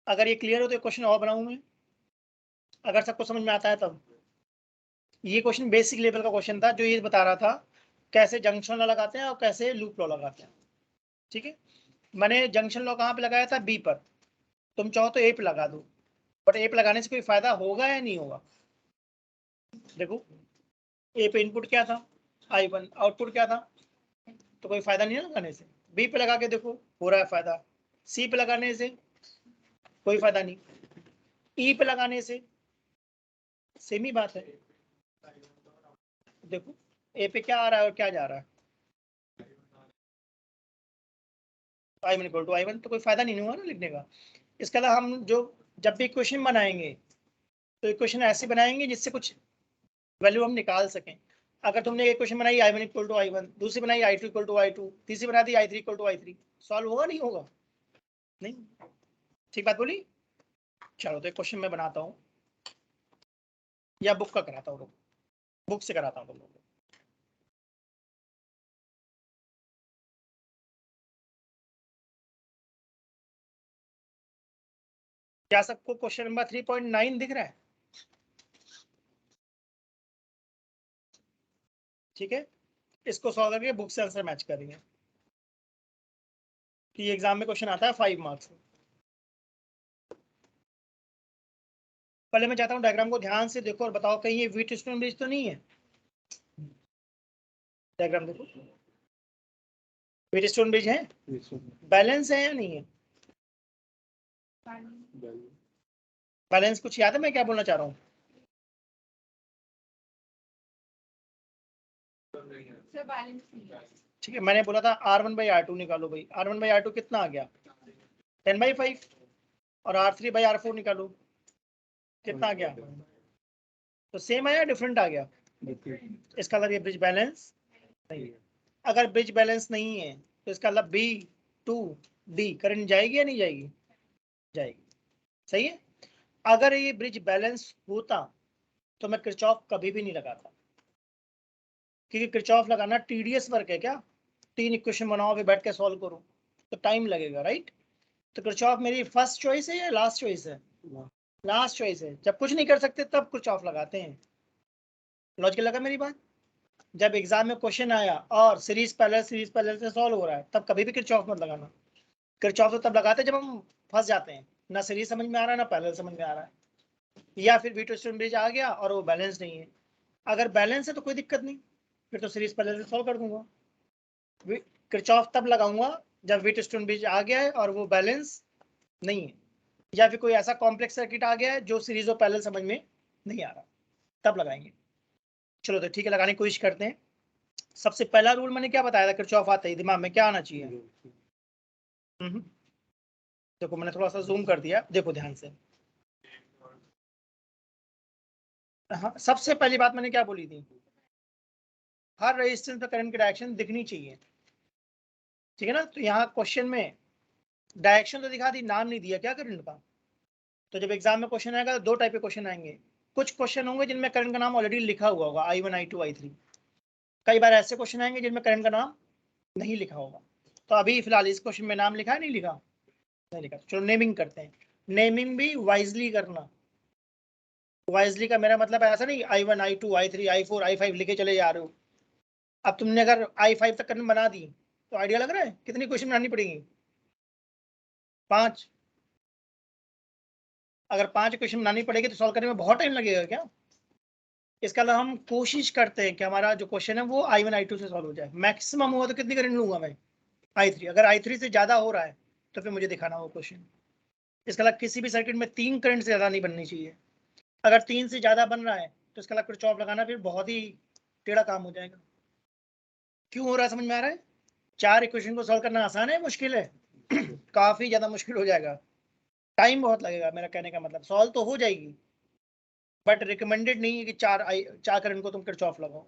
अगर ये क्लियर हो तो क्वेश्चन और बनाऊं मैं, अगर सबको समझ में आता है तब। ये क्वेश्चन बेसिक लेवल का क्वेश्चन था जो ये बता रहा था कैसे जंक्शन लॉ लगाते हैं और कैसे लूप लॉ लगाते हैं। ठीक है, मैंने जंक्शन लॉ कहाँ पे लगाया था? बी पर। तुम चाहो तो ए पे लगा दो, बट ए पे लगाने से कोई फायदा होगा या नहीं होगा? देखो ए पे इनपुट क्या था? I1, आउटपुट क्या था? तो कोई फायदा नहीं है लगाने से। बी पे लगा के देखो हो रहा है फायदा, सी पे लगाने से कोई फायदा नहीं, ई पे लगाने से सेम ही बात है। देखो ए पे क्या आ रहा है और क्या जा रहा है, I1 तो कोई फायदा नहीं हुआ ना लिखने का। इसके अलावा हम जो जब भी इक्वेशन बनाएंगे तो इक्वेशन ऐसे बनाएंगे जिससे कुछ वैल्यू हम निकाल सकें। अगर तुमने एक इक्वेशन बनाई I1 दूसरी बनाई I2 तीसरी बना दी I3 सॉल्व होगा नहीं होगा? नहीं। ठीक बात बोली। चलो तो एक क्वेश्चन मैं बनाता हूँ या बुक का कराता हूँ, बुक से कराता हूँ तुम लोग को। क्या सबको क्वेश्चन नंबर 3.9 दिख रहा है? ठीक है, इसको सॉल्व करके बुक से आंसर मैच करेंगे कि एग्जाम में क्वेश्चन आता है 5 मार्क्स में। पहले मैं चाहता हूँ डायग्राम को ध्यान से देखो और बताओ कहीं ये व्हीटस्टोन ब्रिज तो नहीं है? डायग्राम देखो, व्हीटस्टोन ब्रिज है, बैलेंस है या नहीं है? बैलेंस कुछ याद है मैं क्या बोलना चाह रहा हूँ? ठीक है, मैंने बोला था R1/R2 निकालो भाई। R1/R2 कितना आ गया 10/5 और R3/R4 निकालो कितना आ गया, तो सेम आया डिफरेंट आ गया। इसका मतलब ये ब्रिज बैलेंस नहीं है। अगर ब्रिज बैलेंस नहीं है तो इसका मतलब B to D करंट जाएगी या नहीं जाएगी, जाएगी। सही है। अगर ये ब्रिज बैलेंस होता तो मैं किरचॉफ कभी भी नहीं लगाता, क्योंकि किरचॉफ लगाना टीडियस वर्क है। क्या 3 इक्वेशन बनाओ फिर बैठ के सॉल्व करो तो टाइम लगेगा, राइट। तो किरचॉफ मेरी फर्स्ट चॉइस है या लास्ट चॉइस है, लास्ट चॉइस है। जब कुछ नहीं कर सकते तब किरचॉफ लगाते हैं। लॉजिकल लगा मेरी बात। जब एग्जाम में क्वेश्चन आया और सीरीज पैरेलल से सॉल्व हो रहा है तब कभी भी किरचॉफ मत लगाना। किरचॉफ तो तब लगाते हैं जब हम फंस जाते हैं, ना सीरीज समझ में आ रहा है ना पैरेलल समझ में आ रहा है, या फिर वीटो ब्रिज आ गया और वो बैलेंस नहीं है। अगर बैलेंस है तो कोई दिक्कत नहीं, फिर तो सीरीज पैरेलल से सॉल्व कर दूंगा। किरचॉफ तब लगाऊंगा जब वीटो ब्रिज आ गया है और वो बैलेंस नहीं है, या फिर कोई ऐसा कॉम्प्लेक्स सर्किट आ गया है जो सीरीज और पैरेलल समझ में नहीं आ रहा, तब लगाएंगे। चलो तो ठीक है, लगाने की कोशिश करते हैं। सबसे पहला रूल मैंने क्या बताया था किरचॉफ आते ही दिमाग में क्या आना चाहिए। देखो मैंने थोड़ा सा जूम कर दिया, देखो ध्यान से। हाँ, सबसे पहली बात मैंने क्या बोली थी, हर रेजिस्टेंस पे करंट की डायरेक्शन दिखनी चाहिए, ठीक है ना। तो यहाँ क्वेश्चन में डायरेक्शन तो दिखा दी, नाम नहीं दिया क्या करंट का। तो जब एग्जाम में क्वेश्चन आएगा तो दो टाइप के क्वेश्चन आएंगे। कुछ क्वेश्चन होंगे जिनमें करंट का नाम ऑलरेडी लिखा हुआ होगा, I1 I2 I3। कई बार ऐसे क्वेश्चन आएंगे जिनमें करंट का नाम नहीं लिखा होगा। तो अभी फिलहाल इस क्वेश्चन में नाम लिखा है, नहीं लिखा, नहीं लिखा। चलो नेमिंग करते हैं। नेमिंग भी वाइजली करना। वाइजली का मेरा मतलब ऐसा नहीं I1 I2 I3 I4 I5 लिखे चले जा रहे हो। अब तुमने अगर I5 तक करंट बना दी तो आइडिया लग रहा है कितनी क्वेश्चन बनानी पड़ेगी, 5। अगर 5 क्वेश्चन बनानी पड़ेगी तो सॉल्व करने में बहुत टाइम लगेगा क्या। इसका मतलब हम कोशिश करते हैं कि हमारा जो क्वेश्चन है वो I1 I2 से सॉल्व हो जाए। मैक्सिमम हुआ तो कितनी करंट लूंगा मैं, I3। अगर I3 से ज्यादा हो रहा है तो फिर मुझे दिखाना वो क्वेश्चन। इसका मतलब किसी भी सर्किट में 3 करंट से ज्यादा नहीं बननी चाहिए। अगर 3 से ज्यादा बन रहा है तो इसका मतलब किरचॉफ लगाना फिर बहुत ही टेढ़ा काम हो जाएगा। क्यों हो रहा है समझ में आ रहा है। 4 इक्वेशन को सॉल्व करना आसान है, मुश्किल है काफी ज्यादा मुश्किल हो जाएगा, टाइम बहुत लगेगा। मेरा कहने का मतलब सॉल्व तो हो जाएगी बट रिकमेंडेड नहीं है कि 4 करंट को तुम किरचॉफ लगाओ।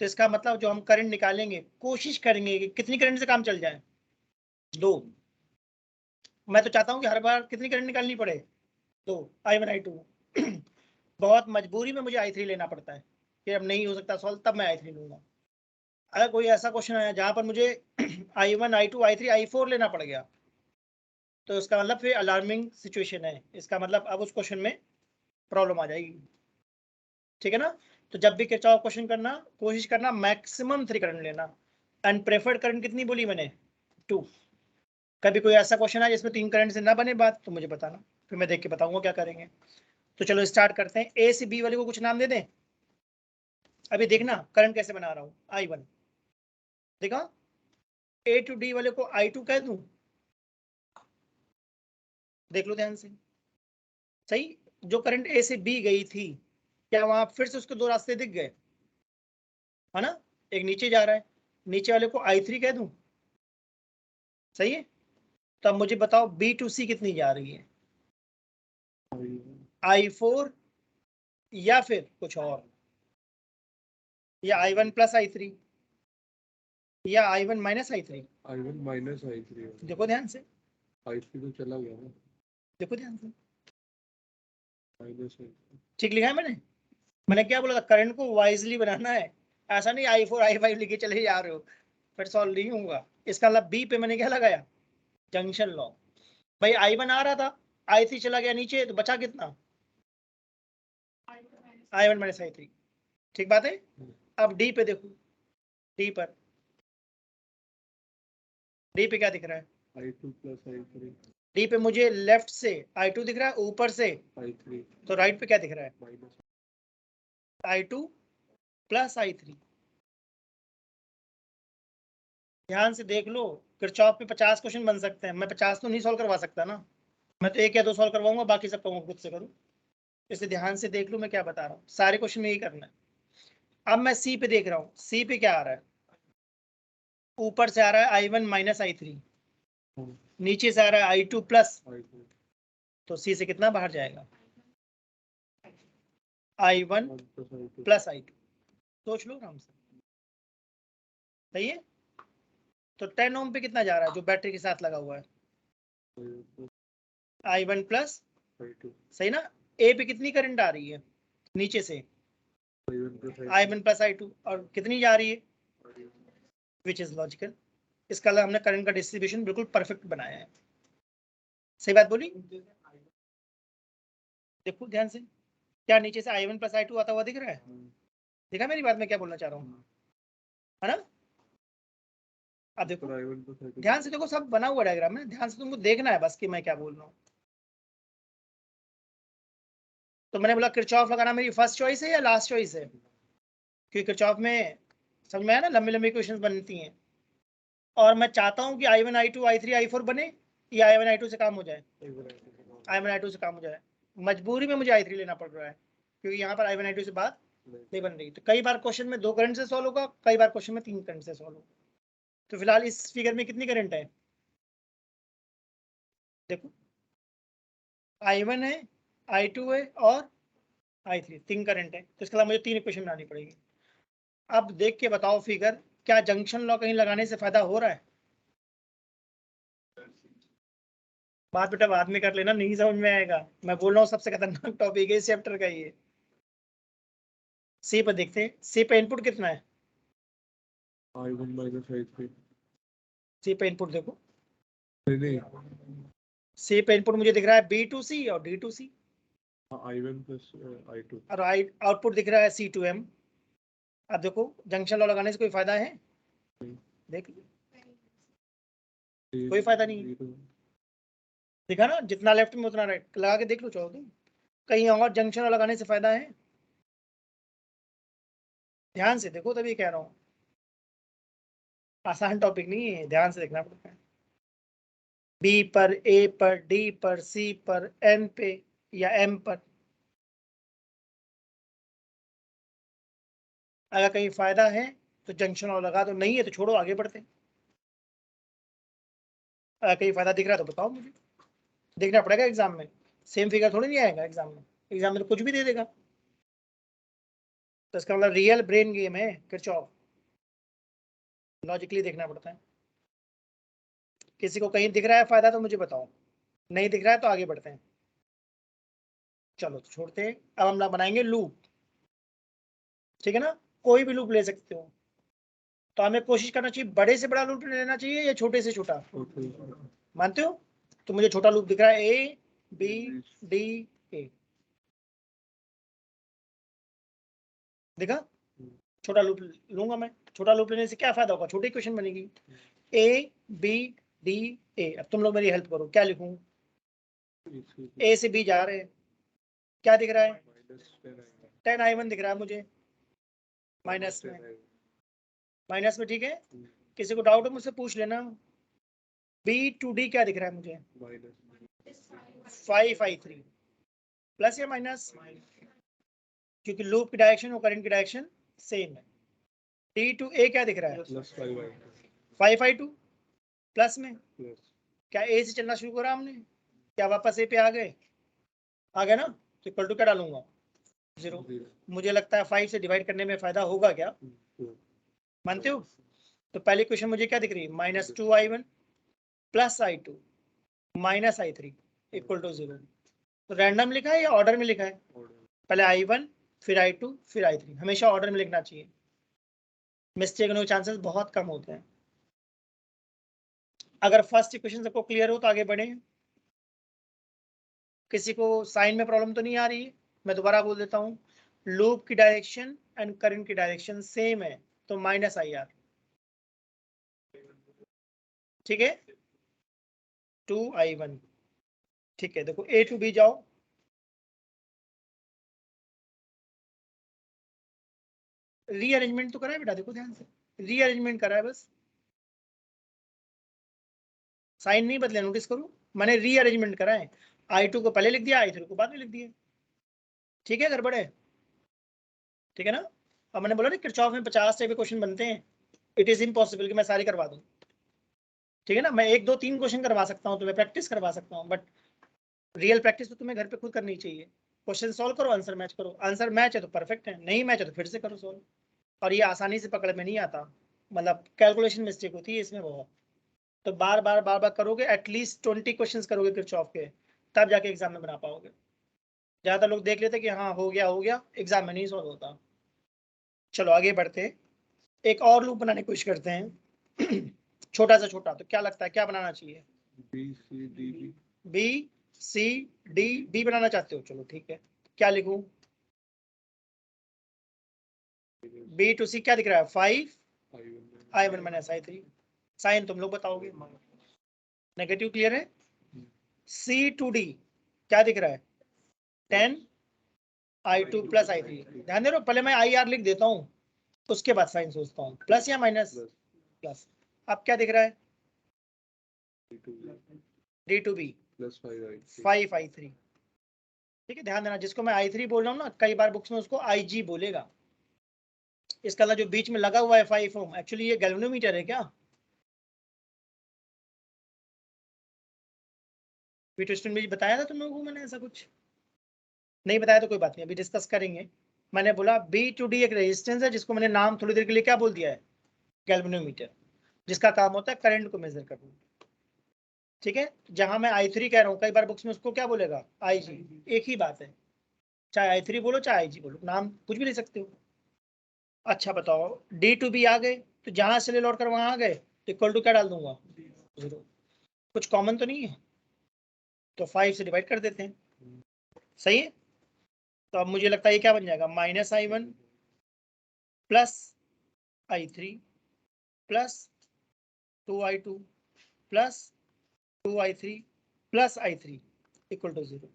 तो इसका मतलब जो हम करंट निकालेंगे कोशिश करेंगे कि कितनी करंट से काम चल जाए, 2। मैं तो चाहता हूँ कि हर बार कितनी करंट निकालनी पड़े, 2, I1 I2 बहुत मजबूरी में मुझे I3 लेना पड़ता है कि अब नहीं हो सकता सॉल्व तब मैं I3 लूंगा। अगर कोई ऐसा क्वेश्चन आया जहां पर मुझे I1 I2 I3 I4 लेना पड़ गया तो इसका मतलब फिर अलार्मिंग सिचुएशन है। इसका मतलब अब उस क्वेश्चन में प्रॉब्लम आ जाएगी, ठीक है ना। तो जब भी किरचॉफ क्वेश्चन करना कोशिश करना मैक्सिमम 3 करंट लेना। एंड प्रेफर्ड करंट कितनी बोली मैंने, 2। कभी कोई ऐसा क्वेश्चन है जिसमें 3 करंट से ना बने बात तो मुझे बताना, फिर मैं देख के बताऊंगा क्या करेंगे। तो चलो स्टार्ट करते हैं। ए से बी वाले को कुछ नाम दे दें। अभी देखना करंट कैसे बना रहा हूँ, I1 देखा। ए टू डी वाले को I2 कह दूं, देख लो ध्यान से। सही, जो करंट ए से बी गई थी क्या वहां फिर से उसके 2 रास्ते दिख गए, है ना। एक नीचे जा रहा है, नीचे वाले को I3 कह दूं, सही है। तो अब मुझे बताओ बी टू सी कितनी जा रही है, I4 या फिर कुछ और, या I1 प्लस I3 या I1 minus I3। I1 minus I3 देखो ध्यान से, I3 तो चला गया ना, देखो ध्यान से, माइनस ठीक लिखा है मैंने क्या बोला था, करंट को वाइजली बनाना है। ऐसा नहीं I4 I5 लिखे चले जा रहे हो फिर सॉल्व नहीं होगा। इसका मतलब बी पे मैंने क्या लगाया, जंक्शन लॉ। भाई I1 आ रहा था, I3 चला गया नीचे तो बचा कितना, I1 माइनस I3, ठीक बात है। अब डी पे देखो, डी पर, डी पे क्या दिख रहा है, I2 प्लस I3 डी पे मुझे लेफ्ट से I2 दिख रहा है, ऊपर से I3 तो राइट पे क्या दिख रहा है, माइनस I2 प्लस I3। ध्यान से देख लो, किरचॉफ पे 50 क्वेश्चन बन सकते हैं, मैं 50 तो नहीं सॉल्व करवा सकता ना, मैं तो 1 या 2 सॉल्व करवाऊंगा, बाकी सब कहूँगा खुद से करूँ। इसलिए ध्यान से देख लो मैं क्या बता रहा हूँ, सारे क्वेश्चन में यही करना है। अब मैं सी पे देख रहा हूँ, सी पे क्या आ रहा है, ऊपर से आ रहा है I1 माइनस I3, हाँ, नीचे से आ रहा है I2 प्लस, I2 तो C से कितना बाहर जाएगा? I1 plus I2 plus I2। सोच लो आराम से, सही है। तो 10 ओम पे कितना जा रहा है जो बैटरी के साथ लगा हुआ है? I1 प्लस I2 सही ना। ए पे कितनी करंट आ रही है नीचे से? I1 plus I1 plus I2, और कितनी जा रही है? Which is logical. इसका हमने करंट का डिस्ट्रीब्यूशन बिल्कुल परफेक्ट बनाया है। सही बात बोली? देखो ध्यान से, क्या नीचे से I1 प्लस I2 आता हुआ दिख रहा है? देखा मेरी बात में क्या बोलना चाह रहा हूँ, है ना? अब देखो I1 plus I2 ध्यान से, देखो सब बना हुआ डायग्राम है, ध्यान से तुमको देखना है बस कि मैं क्या बोल रहा हूँ। तो मैंने बोला किरचॉफ लगाना मेरी फर्स्ट चॉइस है या लास्ट चॉइस है? क्योंकि किरचॉफ में समझ में आया ना, लंबी लंबी क्वेश्चंस बनती हैं, और मैं चाहता हूँ कि I1 I2 I3 I4 बने, या I1 I2 से काम हो जाए, I1 I2 से काम हो जाए। मजबूरी में मुझे I3 लेना पड़ रहा है, क्योंकि यहाँ पर I1 I2 से बात नहीं बन रही। तो कई बार क्वेश्चन में 2 करंट से सॉल्व होगा, कई बार क्वेश्चन में 3 करंट से सॉल्व होगा। तो फिलहाल इस फिगर में कितनी करंट है? देखो I1 है, I2 है और I3, 3 करंट है। तो इसके अलावा मुझे 3 इक्वेशन बनानी पड़ेगी। अब देख के बताओ फिगर, क्या जंक्शन लॉ कहीं लगाने से फायदा हो रहा है? बात बेटा बाद में कर लेना, नहीं समझ में आएगा। मैं बोल रहा हूँ सबसे खतरनाक टॉपिक है इस चैप्टर का ये। सी पर देखते हैं, सी पे इनपुट कितना है? I1 minus I3 सी पे इनपुट देखो, नहीं सी पे इनपुट मुझे दिख रहा है B2C और D2C, I1 plus I2 और आउटपुट दिख रहा है C2M। अब देखो जंक्शन लॉ लगाने से कोई फायदा है? देख लो, कोई फायदा नहीं है। दिखा ना, जितना लेफ्ट में उतना राइट, लगा के देख लो चाहो तो। कहीं और जंक्शन लॉ लगाने से फायदा है? ध्यान से देखो, तभी कह रहा हूँ आसान टॉपिक नहीं है, ध्यान से देखना पड़ता है। बी पर, ए पर, डी पर, सी पर, एन पे या एम पर, अगर कहीं फायदा है तो जंक्शन और लगा दो, नहीं है तो छोड़ो, आगे बढ़ते हैं। अगर कहीं फायदा दिख रहा है तो बताओ मुझे, देखना पड़ेगा एग्जाम में। सेम फिगर थोड़ी नहीं आएगा एग्जाम में, एग्जाम में तो कुछ भी दे देगा। तो इसका मतलब रियल ब्रेन गेम है किरचॉफ, लॉजिकली देखना पड़ता है। किसी को कहीं दिख रहा है फायदा तो मुझे बताओ, नहीं दिख रहा है तो आगे बढ़ते हैं। चलो तो छोड़ते हैं। अब हम बनाएंगे लूप, ठीक है ना? कोई भी लूप ले सकते हो। तो हमें कोशिश करना चाहिए बड़े से बड़ा लूप लेना चाहिए या छोटे से छोटा, मानते हो? तो मुझे छोटा लूप दिख रहा है A B D A, देखा? छोटा लूप लूंगा मैं। छोटा लूप लेने से क्या फायदा होगा? छोटी क्वेश्चन बनेगी। A B D A। अब तुम लोग मेरी हेल्प करो, क्या लिखूं? A से B जा रहे हैं, क्या दिख रहा है? 10I1 दिख रहा है मुझे, माइनस में, माइनस में, ठीक है। किसी को डाउट हो मुझसे पूछ लेना। B to D क्या दिख रहा है मुझे? 5I3, प्लस या माइनस? क्योंकि लूप की डायरेक्शन और करंट की डायरेक्शन सेम है। D to A क्या दिख रहा है? 5I2, प्लस में। क्या A से चलना शुरू करा हमने? क्या वापस A पे आ गए? आ गए ना? तो इक्वल टू क्या डालूंगा? 0। मुझे लगता है 5 से डिवाइड करने में फायदा होगा क्या? मानते हो? तो पहली क्वेश्चन मुझे क्या दिख रही है? -2I1 plus I2 minus I3 equal to 0। तो रैंडम लिखा है या ऑर्डर में लिखा है? पहले I1 फिर I2 फिर I3, हमेशा ऑर्डर में लिखना चाहिए, मिस्टेक होने के चांसेस बहुत कम होते हैं। अगर फर्स्ट इक्वेशन सबको क्लियर हो तो आगे बढ़े। किसी को साइन में प्रॉब्लम तो नहीं आ रही है? मैं दोबारा बोल देता हूँ, लूप की डायरेक्शन एंड करंट की डायरेक्शन सेम है, तो -IR, ठीक है। 2I1, ठीक है। देखो A to B जाओ, रीअरेंजमेंट तो करा है बेटा, देखो ध्यान से, रीअरेंजमेंट करा है बस, साइन नहीं बदले, नोटिस करो, मैंने रीअरेंजमेंट करा है। I2 को पहले लिख दिया, I3 को बाद में लिख दिया, ठीक है, गड़बड़ है? ठीक है ना? अब मैंने बोला ना किरचॉफ में 50 टाइप के क्वेश्चन बनते हैं, इट इज इम्पॉसिबल कि मैं सारी करवा दूं, ठीक है ना। मैं 1 2 3 क्वेश्चन करवा सकता हूँ, तुम्हें प्रैक्टिस करवा सकता हूँ, बट रियल प्रैक्टिस तो तुम्हें घर पे खुद करनी चाहिए। क्वेश्चन सॉल्व करो, आंसर मैच करो, आंसर मैच है तो परफेक्ट है, नहीं मैच है तो फिर से करो सॉल्व। और ये आसानी से पकड़ में नहीं आता, मतलब कैलकुलेशन मिस्टेक होती है इसमें बहुत। तो बार बार बार बार करोगे, एटलीस्ट 20 क्वेश्चंस करोगे किरचॉफ के, तब जाके एग्जाम में बना पाओगे। ज्यादा लोग देख लेते कि हाँ हो गया, एग्जाम में नहीं सॉल्व होता। चलो आगे बढ़ते, एक और लूप बनाने की कोशिश करते हैं छोटा सा छोटा। तो क्या लगता है क्या बनाना चाहिए? B C D B B C D B बनाना चाहते हो, चलो ठीक है। क्या लिखूं? बी टू सी क्या दिख रहा है? 5 I1 माइनस I3। साइन तुम लोग बताओगे, नेगेटिव क्लियर है। सी टू डी क्या दिख रहा है? 10 I2 प्लस I3। ध्यान दे रहे हो, पहले मैं IR लिख देता हूँ, उसके बाद साइन सोचता हूँ, प्लस या माइनस? प्लस। अब क्या दिख रहा है? D to B plus 5 I3। ठीक है, ध्यान देना, जिसको मैं I3 बोल रहा हूँ ना, कई बार बुक्स में उसको IG बोलेगा। इसका जो बीच में लगा हुआ है 5 ओम, एक्चुअली ये गैल्वेनोमीटर है क्या? स्टूडेंट में बताया था तुम लोगों को मैंने ऐसा कुछ? नहीं बताया तो कोई बात नहीं, अभी डिस्कस करेंगे। मैंने बोला बी टू डी एक रेजिस्टेंस है, जिसको मैंने नाम थोड़ी देर के लिए क्या बोल दिया है? गैल्वेनोमीटर, जिसका काम होता है करंट को मेजर करना। ठीक है, जहां मैं I3 कह रहा हूँ, कई बार बुक्स में उसको क्या बोलेगा? IG। एक ही बात है, चाहे I3 बोलो चाहे IG बोलो, नाम कुछ भी ले सकते हो। अच्छा बताओ, डी टू बी आ गए, तो जहां से ले लौट कर वहां आ गए, इक्वल टू क्या डाल दूंगा? 0। कुछ कॉमन तो नहीं है, तो 5 से डिवाइड कर देते हैं, सही है। तो अब मुझे लगता है ये क्या बन जाएगा? Minus I1 plus I3 plus 2I2 plus 2I3 plus I3 equal to 0।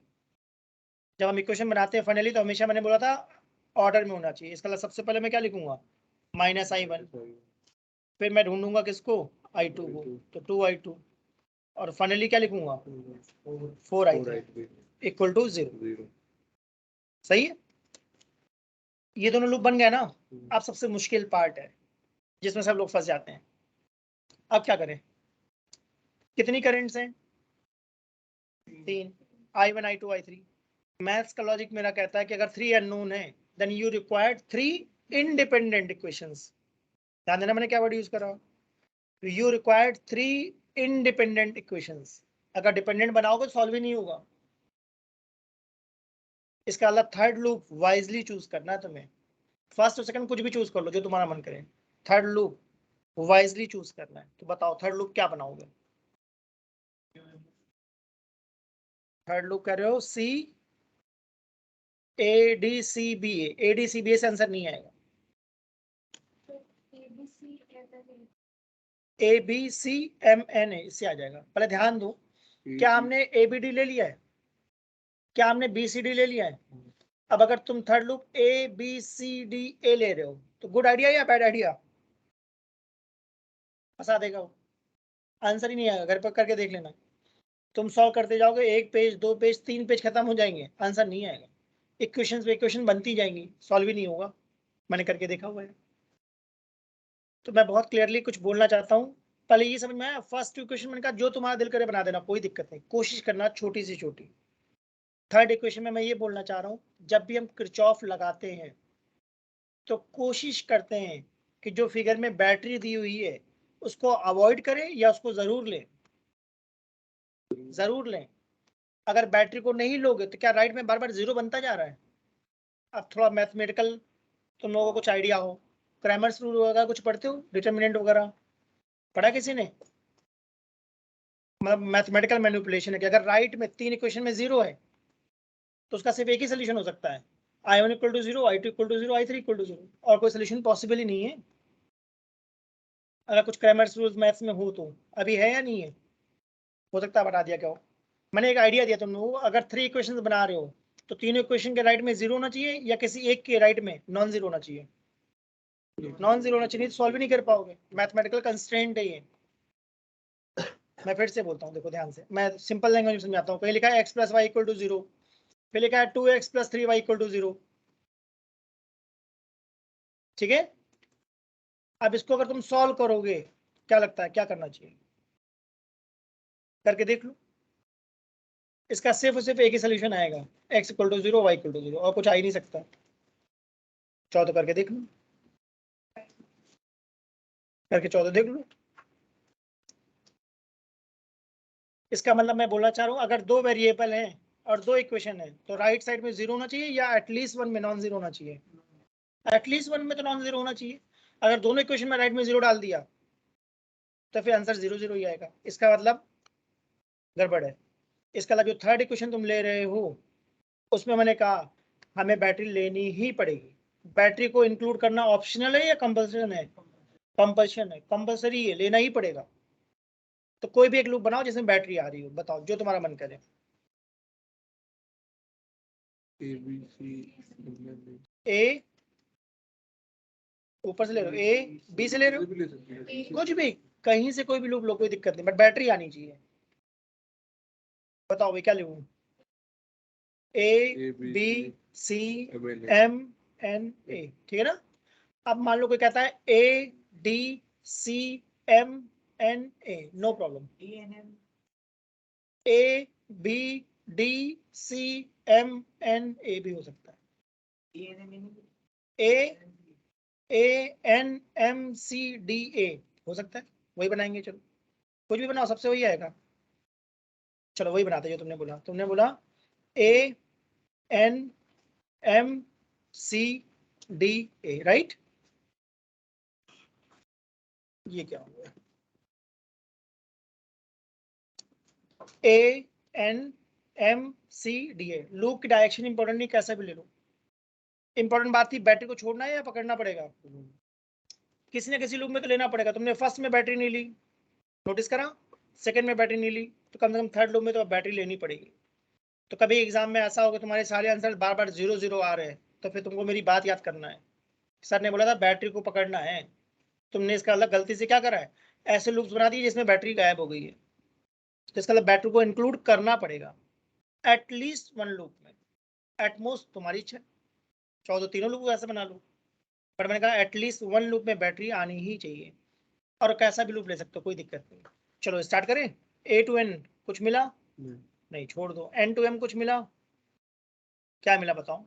जब हम इक्वेशन बनाते हैं फाइनली, तो हमेशा मैंने बोला था ऑर्डर में होना चाहिए। इसका सबसे पहले मैं क्या लिखूंगा? माइनस I1, फिर मैं ढूंढूंगा किसको? I2 को, तो 2I2, और फाइनली क्या लिखूंगा? 4I3 equal to 0। सही है, ये दोनों लूप बन गए ना। अब सबसे मुश्किल पार्ट है, जिसमें सब लोग फंस जाते हैं। अब क्या करें? कितनी करंट्स हैं? 3, I1 I2 I3। मैथ्स का लॉजिक मेरा कहता है कि अगर 3 अननोन है, then you required 3 independent equations. ध्यान देना मैंने क्या वर्ड यूज करा? You required 3 independent equations. अगर डिपेंडेंट बनाओगे तो सॉल्व ही नहीं होगा। इसका मतलब थर्ड लूप वाइजली चूज करना है तुम्हें। फर्स्ट और सेकंड कुछ भी चूज कर लो, जो तुम्हारा मन करे। थर्ड लूप वाइजली चूज करना है। तो बताओ थर्ड लूप क्या बनाओगे? थर्ड लूप कर रहे हो सी ADCBA। ADCBA से आंसर नहीं आएगा। ABCMNA इससे आ जाएगा। पहले ध्यान दो, क्या हमने ABD ले लिया है? क्या हमने BCD ले लिया है? अब अगर तुम थर्ड लूप ABCDA ले रहे हो, तो गुड आइडिया या बैड आइडिया? फंसा देगा वो, आंसर ही नहीं आएगा। घर पर करके देख लेना, तुम सॉल्व करते जाओगे, 1 पेज 2 पेज 3 पेज खत्म हो जाएंगे, आंसर नहीं आएगा। इक्वेशंस पे इक्वेशन बनती जाएंगी, सॉल्व ही नहीं होगा। मैंने करके देखा हुआ है। तो मैं बहुत क्लियरली कुछ बोलना चाहता हूँ। पहले ये समझ में आया, फर्स्ट इक्वेशन मैंने कहा जो तुम्हारा दिल करे बना देना, कोई दिक्कत नहीं, कोशिश करना छोटी से छोटी। थर्ड इक्वेशन में मैं ये बोलना चाह रहा हूँ, जब भी हम किरचॉफ लगाते हैं तो कोशिश करते हैं कि जो फिगर में बैटरी दी हुई है उसको अवॉइड करें या उसको जरूर लें। जरूर लें। अगर बैटरी को नहीं लोगे तो क्या राइट में बार बार 0 बनता जा रहा है? अब थोड़ा मैथमेटिकल तुम लोगों को कुछ आइडिया हो, क्रैमर्स रूल वगैरह कुछ पढ़ते हो, डिटर्मिनेंट वगैरह पढ़ा किसी ने? मतलब मैथमेटिकल मैनिपुलेशन है कि अगर राइट में 3 इक्वेशन में 0 है तो उसका सिर्फ एक ही सोल्यूशन हो सकता है, I1 equal to 0, I2 equal to 0, I3 equal to 0, और कोई सोल्यूशन पॉसिबल ही नहीं है। अगर कुछ क्रैमर्स रूल्स मैथ्स में हो तो अभी है या नहीं है? हो सकता है, बता दिया क्या हो। मैंने एक आइडिया दिया तुम लोगों को, अगर 3 इक्वेशन बना रहे हो तो तीनों इक्वेशन के राइट में 0 होना चाहिए या किसी एक के राइट में नॉन 0 होना चाहिए? नॉन 0 होना चाहिए, तो सॉल्व ही नहीं कर पाओगे। मैथमेटिकल कंस्ट्रेंट है ये। मैं फिर से बोलता हूँ, देखो ध्यान से, मैं सिंपल लैंग्वेज में समझाता हूँ। कहीं लिखा है x plus y equal to 0, फिर लिखा है 2x plus 3y equal to 0। ठीक है, अब इसको अगर तुम सॉल्व करोगे, क्या लगता है क्या करना चाहिए? करके देख लो। इसका सिर्फ और सिर्फ एक ही सोल्यूशन आएगा, x equal to 0, y equal to 0, और कुछ आ ही नहीं सकता। चौदह करके देख लो, करके 14 देख लो। इसका मतलब मैं बोलना चाह रहा हूँ, अगर दो वेरिएबल हैं और दो इक्वेशन है, तो राइट साइड में 0 होना चाहिए या एटलीस्ट वन में नॉन जीरो होना चाहिए? एटलीस्ट वन में तो नॉन जीरो होना चाहिए। अगर दोनों इक्वेशन में राइट में 0 डाल दिया तो फिर आंसर 0 0 ही आएगा। इसका मतलब गड़बड़ है। इसका मतलब जो थर्ड इक्वेशन तुम ले रहे हो उसमें मैंने कहा हमें बैटरी लेनी ही पड़ेगी। बैटरी को इंक्लूड करना ऑप्शनल है या कंपल्सन है? कंपल्शन है, कंपल्सरी है, लेना ही पड़ेगा। तो कोई भी एक लूप बनाओ जिसमें बैटरी आ रही हो, बताओ जो तुम्हारा मन करे। A B C ए ऊपर से ले लो, ए बी से ले रहे भी ले सकते हैं। हो, कुछ भी कहीं से कोई भी लूप लो, कोई दिक्कत नहीं, बट बैटरी आनी चाहिए। बताओ भाई क्या लूँ? A B C M N A, ठीक है ना? अब मान लो कोई कहता है A D C M N A, no problem. A B D C M N A भी हो सकता है। A N M C D A हो सकता है, वही बनाएंगे। चलो कुछ भी बनाओ, सबसे वही आएगा। चलो वही बनाते जो तुमने बोला A N M C D A, right? ये क्या हो गया? A N M C D A. Loop की डायरेक्शन इंपॉर्टेंट नहीं, कैसा भी ले लो। इंपॉर्टेंट बात थी बैटरी को छोड़ना है या पकड़ना पड़ेगा। किसी ना किसी लूप में तो लेना पड़ेगा। तुमने फर्स्ट में बैटरी नहीं ली, नोटिस करा, सेकंड में बैटरी नहीं ली, तो कम से कम थर्ड लूप में तो बैटरी लेनी पड़ेगी। तो कभी एग्जाम में ऐसा होगा तुम्हारे सारे आंसर बार बार 0 0 आ रहे हैं, तो फिर तुमको मेरी बात याद करना है। सर ने बोला था बैटरी को पकड़ना है, तुमने इसका अलग गलती से क्या करा है, ऐसे लूप्स बना दिए जिसमें बैटरी गायब हो गई है। तो इसका मतलब बैटरी को इंक्लूड करना पड़ेगा एटलीस्ट वन लूप में। एटमोस्ट तुम्हारी इच्छा, 14 तीनों लूप ऐसे बना लो, पर मैंने कहा एटलीस्ट वन लूप में बैटरी आनी ही चाहिए। और कैसा भी लूप ले सकते हो, कोई दिक्कत नहीं। चलो स्टार्ट करें। ए टू एन कुछ मिला? नहीं, छोड़ दो। एन टू एम कुछ मिला? क्या मिला बताओ?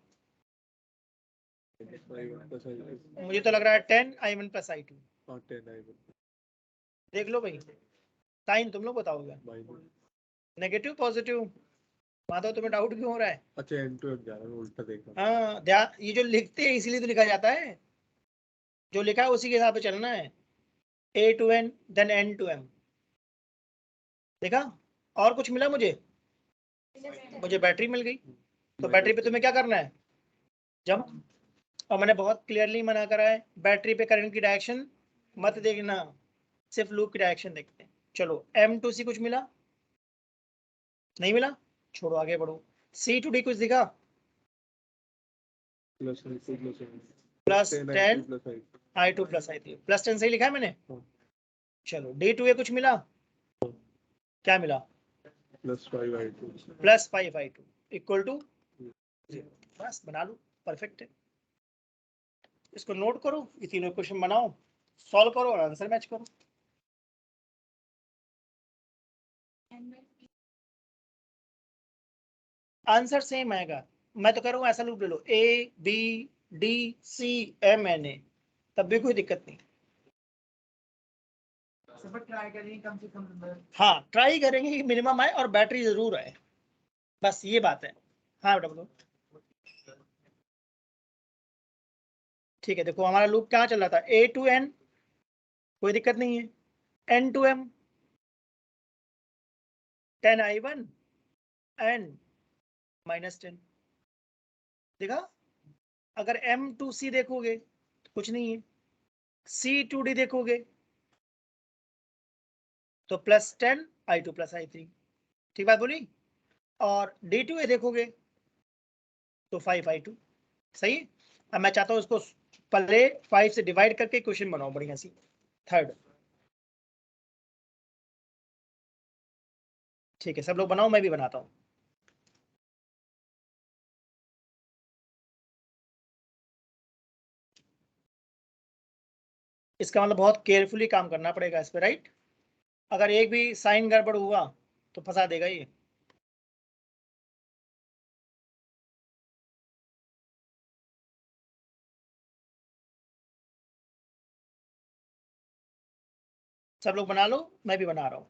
मुझे तो लग रहा है 10 i1 प्लस i2। देख लो भाई, साइन तुम लोग बताओगे। Negative positive? माधव तुम्हें डाउट क्यों हो रहा है? अच्छा एन टू एन जा रहा है, उल्टा देखा। हाँ ध्यान, ये जो लिखते हैं इसीलिए तो लिखा जाता है, जो लिखा है उसी के हिसाब से चलना है। A to N then N to M. देखा? और कुछ मिला मुझे? मुझे बैटरी मिल गई। तो बैटरी पे तुम्हें क्या करना है? जंप। और मैंने बहुत क्लियरली मना करा है बैटरी पे करंट की डायरेक्शन मत देखना, सिर्फ लूप की डायरेक्शन देखते हैं। चलो एम टू सी कुछ मिला? नहीं मिला, छोड़ो आगे बढ़ो। सी टू डी कुछ दिखा? Plus 10 i2 plus i3, plus 10 सही लिखा है मैंने? चलो डी टू ए कुछ मिला? क्या मिला? Plus 5i2 equal to 0। बस बना लो, परफेक्ट है। इसको नोट करो, ये तीनों क्वेश्चन बनाओ, सॉल्व करो और आंसर मैच करो। आंसर सेम आएगा। मैं तो कह रहा हूँ ऐसा लूप ले लो, A B D C M N A, तब भी कोई दिक्कत नहीं। ट्राई करेंगे कम से कम। हाँ ट्राई करेंगे कि मिनिमम आए और बैटरी जरूर आए, बस ये बात है। हाँ बेटा बोलो। ठीक है, देखो हमारा लूप क्या चल रहा था, ए टू एन कोई दिक्कत नहीं है, N to M 10i1 N minus 10। देखा? अगर एम टू सी देखोगे तो कुछ नहीं है, सी टू डी देखोगे तो प्लस 10 i2 प्लस i3, ठीक बात बोली? और डी टू ए देखोगे तो 5i2, सही। अब मैं चाहता हूँ इसको पहले 5 से डिवाइड करके क्वेश्चन बनाओ बढ़िया सी, थर्ड। ठीक है सब लोग बनाओ, मैं भी बनाता हूँ। इसका मतलब बहुत केयरफुली काम करना पड़ेगा इस पे, राइट। अगर एक भी साइन गड़बड़ हुआ तो फंसा देगा ये। सब लोग बना लो, मैं भी बना रहा हूँ।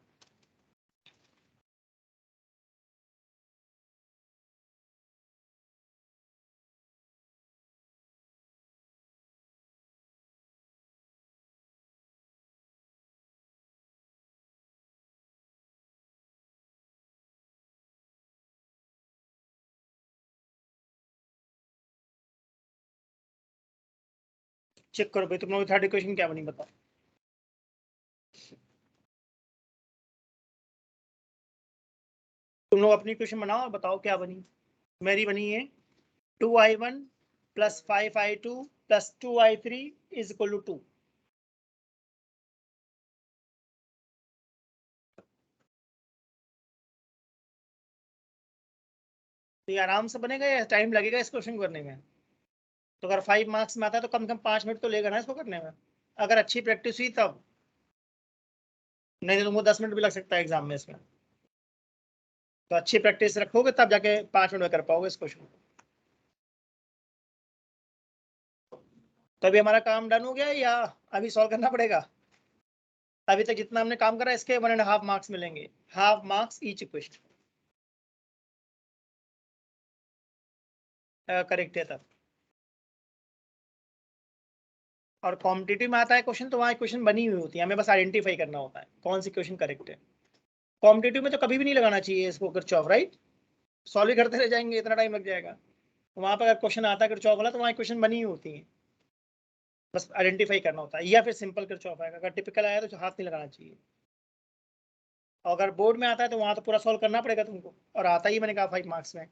चेक करो भाई, तुम लोग थर्ड इक्वेशन क्या बनी बताओ। तुम लोग अपनी इक्वेशन बनाओ और बताओ क्या बनी। मेरी बनी है 2i1 plus 5i2 plus 2i3 is equal to 2। तो ये आराम से बनेगा या टाइम लगेगा इस क्वेश्चन को करने में? तो अगर 5 मार्क्स में आता है तो कम से कम 5 मिनट तो लेगा ना इसको करने में, अगर अच्छी प्रैक्टिस हुई तब। नहीं तो तुमको 10 मिनट भी लग सकता है एग्जाम में इसमें। तो अच्छी प्रैक्टिस रखोगे तब जाके 5 मिनट में कर पाओगे इस क्वेश्चन को। तो अभी हमारा काम डन हो गया है या अभी सॉल्व करना पड़ेगा? अभी तक जितना हमने काम करा इसके 1.5 मार्क्स मिलेंगे, half marks each equation. Correct है तब। और कॉम्पिटिटिव में आता है क्वेश्चन तो वहाँ इक्वेशन बनी हुई होती है, हमें बस आइडेंटिफाई करना होता है कौन सी क्वेश्चन करेक्ट है। कॉम्पिटिटिव में तो कभी भी नहीं लगाना चाहिए इसको किरचॉफ, राइट। सॉल्व ही करते रह जाएंगे, इतना टाइम लग जाएगा। वहां पर अगर क्वेश्चन आता है किरचॉफ वाला तो वहाँ इक्वेशन बनी हुई होती है, बस आइडेंटिफाई करना होता है। या फिर सिंपल किरचॉफ आएगा, अगर टिपिकल आया तो हाथ नहीं लगाना चाहिए। और अगर बोर्ड में आता है तो वहां तो पूरा सॉल्व करना पड़ेगा तुमको, और आता ही मैंने कहा 5 मार्क्स में।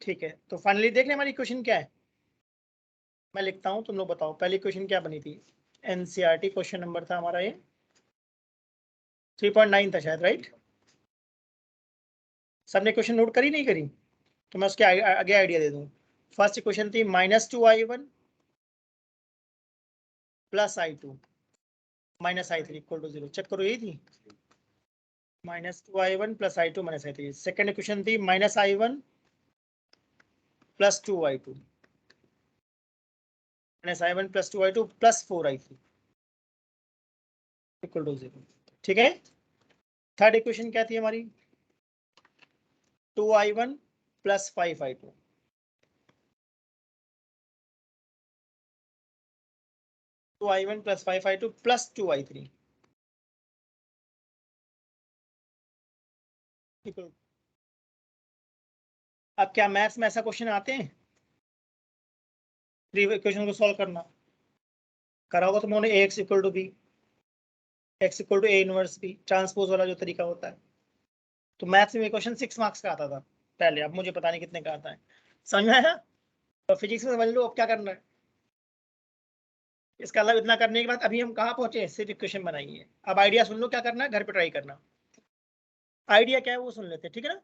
ठीक है, तो फाइनली देख लें हमारी क्वेश्चन क्या है। मैं लिखता हूँ, तुम लोग बताओ पहली क्वेश्चन क्या बनी थी। एनसीईआरटी क्वेश्चन नंबर था हमारा ये 3.9 था शायद, राइट। सबने क्वेश्चन नोट करी नहीं करी? तो मैं उसके आगे आइडिया दे दूँ। फर्स्ट क्वेश्चन थी -2i1 plus i2 minus i3 equal to 0। Check करो, यही थी -2i1 plus i2 minus i3। Second question थी -i1 plus 2i2 -i1 plus 2i2 plus 4i3 equal to 0। ठीक है। थर्ड इक्वेशन क्या थी हमारी? 2i1 plus 5i2 2i1 plus 5i2 plus 2i3 equal. अब क्या मैथ्स में ऐसा क्वेश्चन आते हैं थ्री इक्वेशन को सॉल्व करना? करा होगा तुमने ax equal to B, x equal to a inverse B, transpose वाला जो तरीका होता है। तो मैथ्स में क्वेश्चन 6 मार्क्स का आता था पहले, अब मुझे पता नहीं कितने का आता है। समझ में आया? तो फिजिक्स में समझ लो अब क्या करना है। इसका मतलब इतना करने के बाद अभी हम कहाँ पहुंचे, सिर्फ इक्वेशन बनाई है। अब आइडिया सुन लो क्या करना है, घर पे ट्राई करना। आइडिया क्या है वो सुन लेते हैं, ठीक है ना।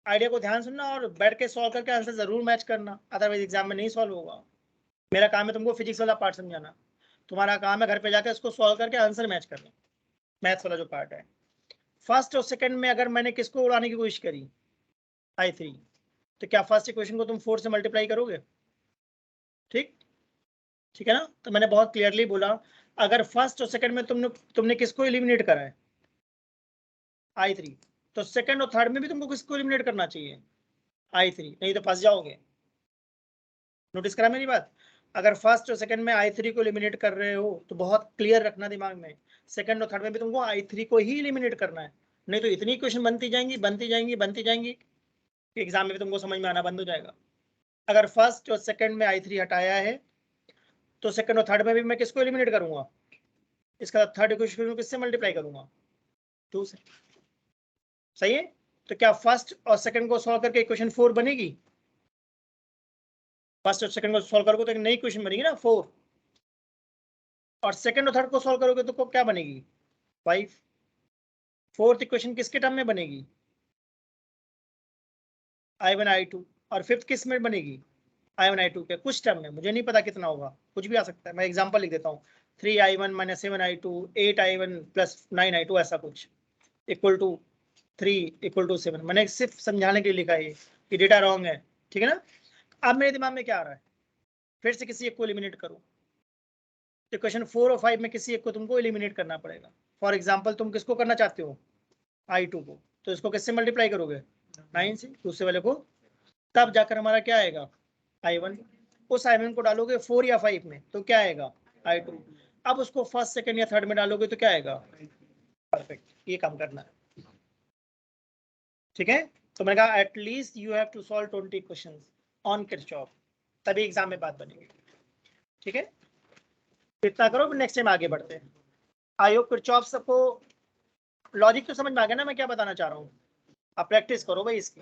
आइडिया को ध्यान सुनना और बैठ के सॉल्व करके आंसर जरूर मैच करना, अदरवाइज एग्जाम में नहीं सॉल्व होगा। मेरा काम है तुमको फिजिक्स वाला पार्ट समझाना, तुम्हारा काम है घर पे जाकर इसको सॉल्व करके आंसर मैच करना, मैथ्स वाला जो पार्ट है। फर्स्ट और सेकंड में अगर मैंने किसको उड़ाने की कोशिश करी, i3, तो क्या फर्स्ट इक्वेशन को तुम 4 से मल्टीप्लाई करोगे? ठीक, ठीक है ना। तो मैंने बहुत क्लियरली बोला, अगर फर्स्ट और सेकंड में तुमने तुमने किसको एलिमिनेट करा है, i3, तो सेकंड और थर्ड में भी तुमको किसको एलिमिनेट करना चाहिए, i3, नहीं तो फंस जाओगे। नोटिस करा मेरी बात? अगर फर्स्ट और सेकंड में i3 को एलिमिनेट कर रहे हो तो बहुत क्लियर रखना दिमाग में, सेकंड और थर्ड में भी तुमको i3 को ही एलिमिनेट करना है। नहीं तो इतनी क्वेश्चन बनती जाएंगी बनती जाएंगी बनती जाएंगी, एग्जाम में भी तुमको समझ में आना बंद हो जाएगा। अगर फर्स्ट और सेकंड में i3 हटाया है तो सेकंड और थर्ड में भी मैं किसको एलिमिनेट करूंगा, इसका थर्ड इक्वेशन को किससे मल्टीप्लाई करूंगा, 2 से। सही है। तो क्या फर्स्ट और सेकंड को सॉल्व करके इक्वेशन 4 बनेगी? फर्स्ट और सेकंड को सॉल्व करोगे तो एक नई क्वेश्चन बनेगी ना 4, और सेकंड और थर्ड को सॉल्व करोगे तो क्या बनेगी, 5। फोर्थ इक्वेशन किसके टर्म में बनेगी, i1 i2, और फिफ्थ किस में बनेगी, I1 I2 के कुछ टर्म में, मुझे नहीं पता कितना होगा, कुछ भी आ सकता है, मैं एग्जांपल लिख देता हूँ 3I1 - 7I2 8I1 + 9I2 ऐसा कुछ इक्वल टू 3 = 7। मैंने सिर्फ समझाने के लिए लिखा है कि डेटा रॉन्ग है, ठीक है ना। अब मेरे दिमाग में क्या आ रहा है, फिर से किसी एक को एलिमिनेट करो, तो क्वेश्चन 4 और 5 में किसी एक को तुमको एलिमिनेट करना पड़ेगा। फॉर एग्जाम्पल तुम किसको करना चाहते हो, I2 को, तो इसको किससे मल्टीप्लाई करोगे 9 से, दूसरे वाले को, तब जाकर हमारा क्या आएगा I1। उस I1 को डालोगे 4 या 5 में तो क्या आएगा I2। अब उसको फर्स्ट सेकंड या थर्ड में डालोगे तो क्या आएगा, परफेक्ट, ये काम करना है, ठीक है। तो मैंने कहा at least you have to solve 20 questions on Kirchhoff, तभी एग्जाम में बात बनेगी, ठीक है। इतना करो, नेक्स्ट टाइम आगे बढ़ते हैं। आई होप किरचॉफ सबको लॉजिक तो समझ में आ गया ना मैं क्या बताना चाह रहा हूँ, आप प्रैक्टिस करो भाई इसकी।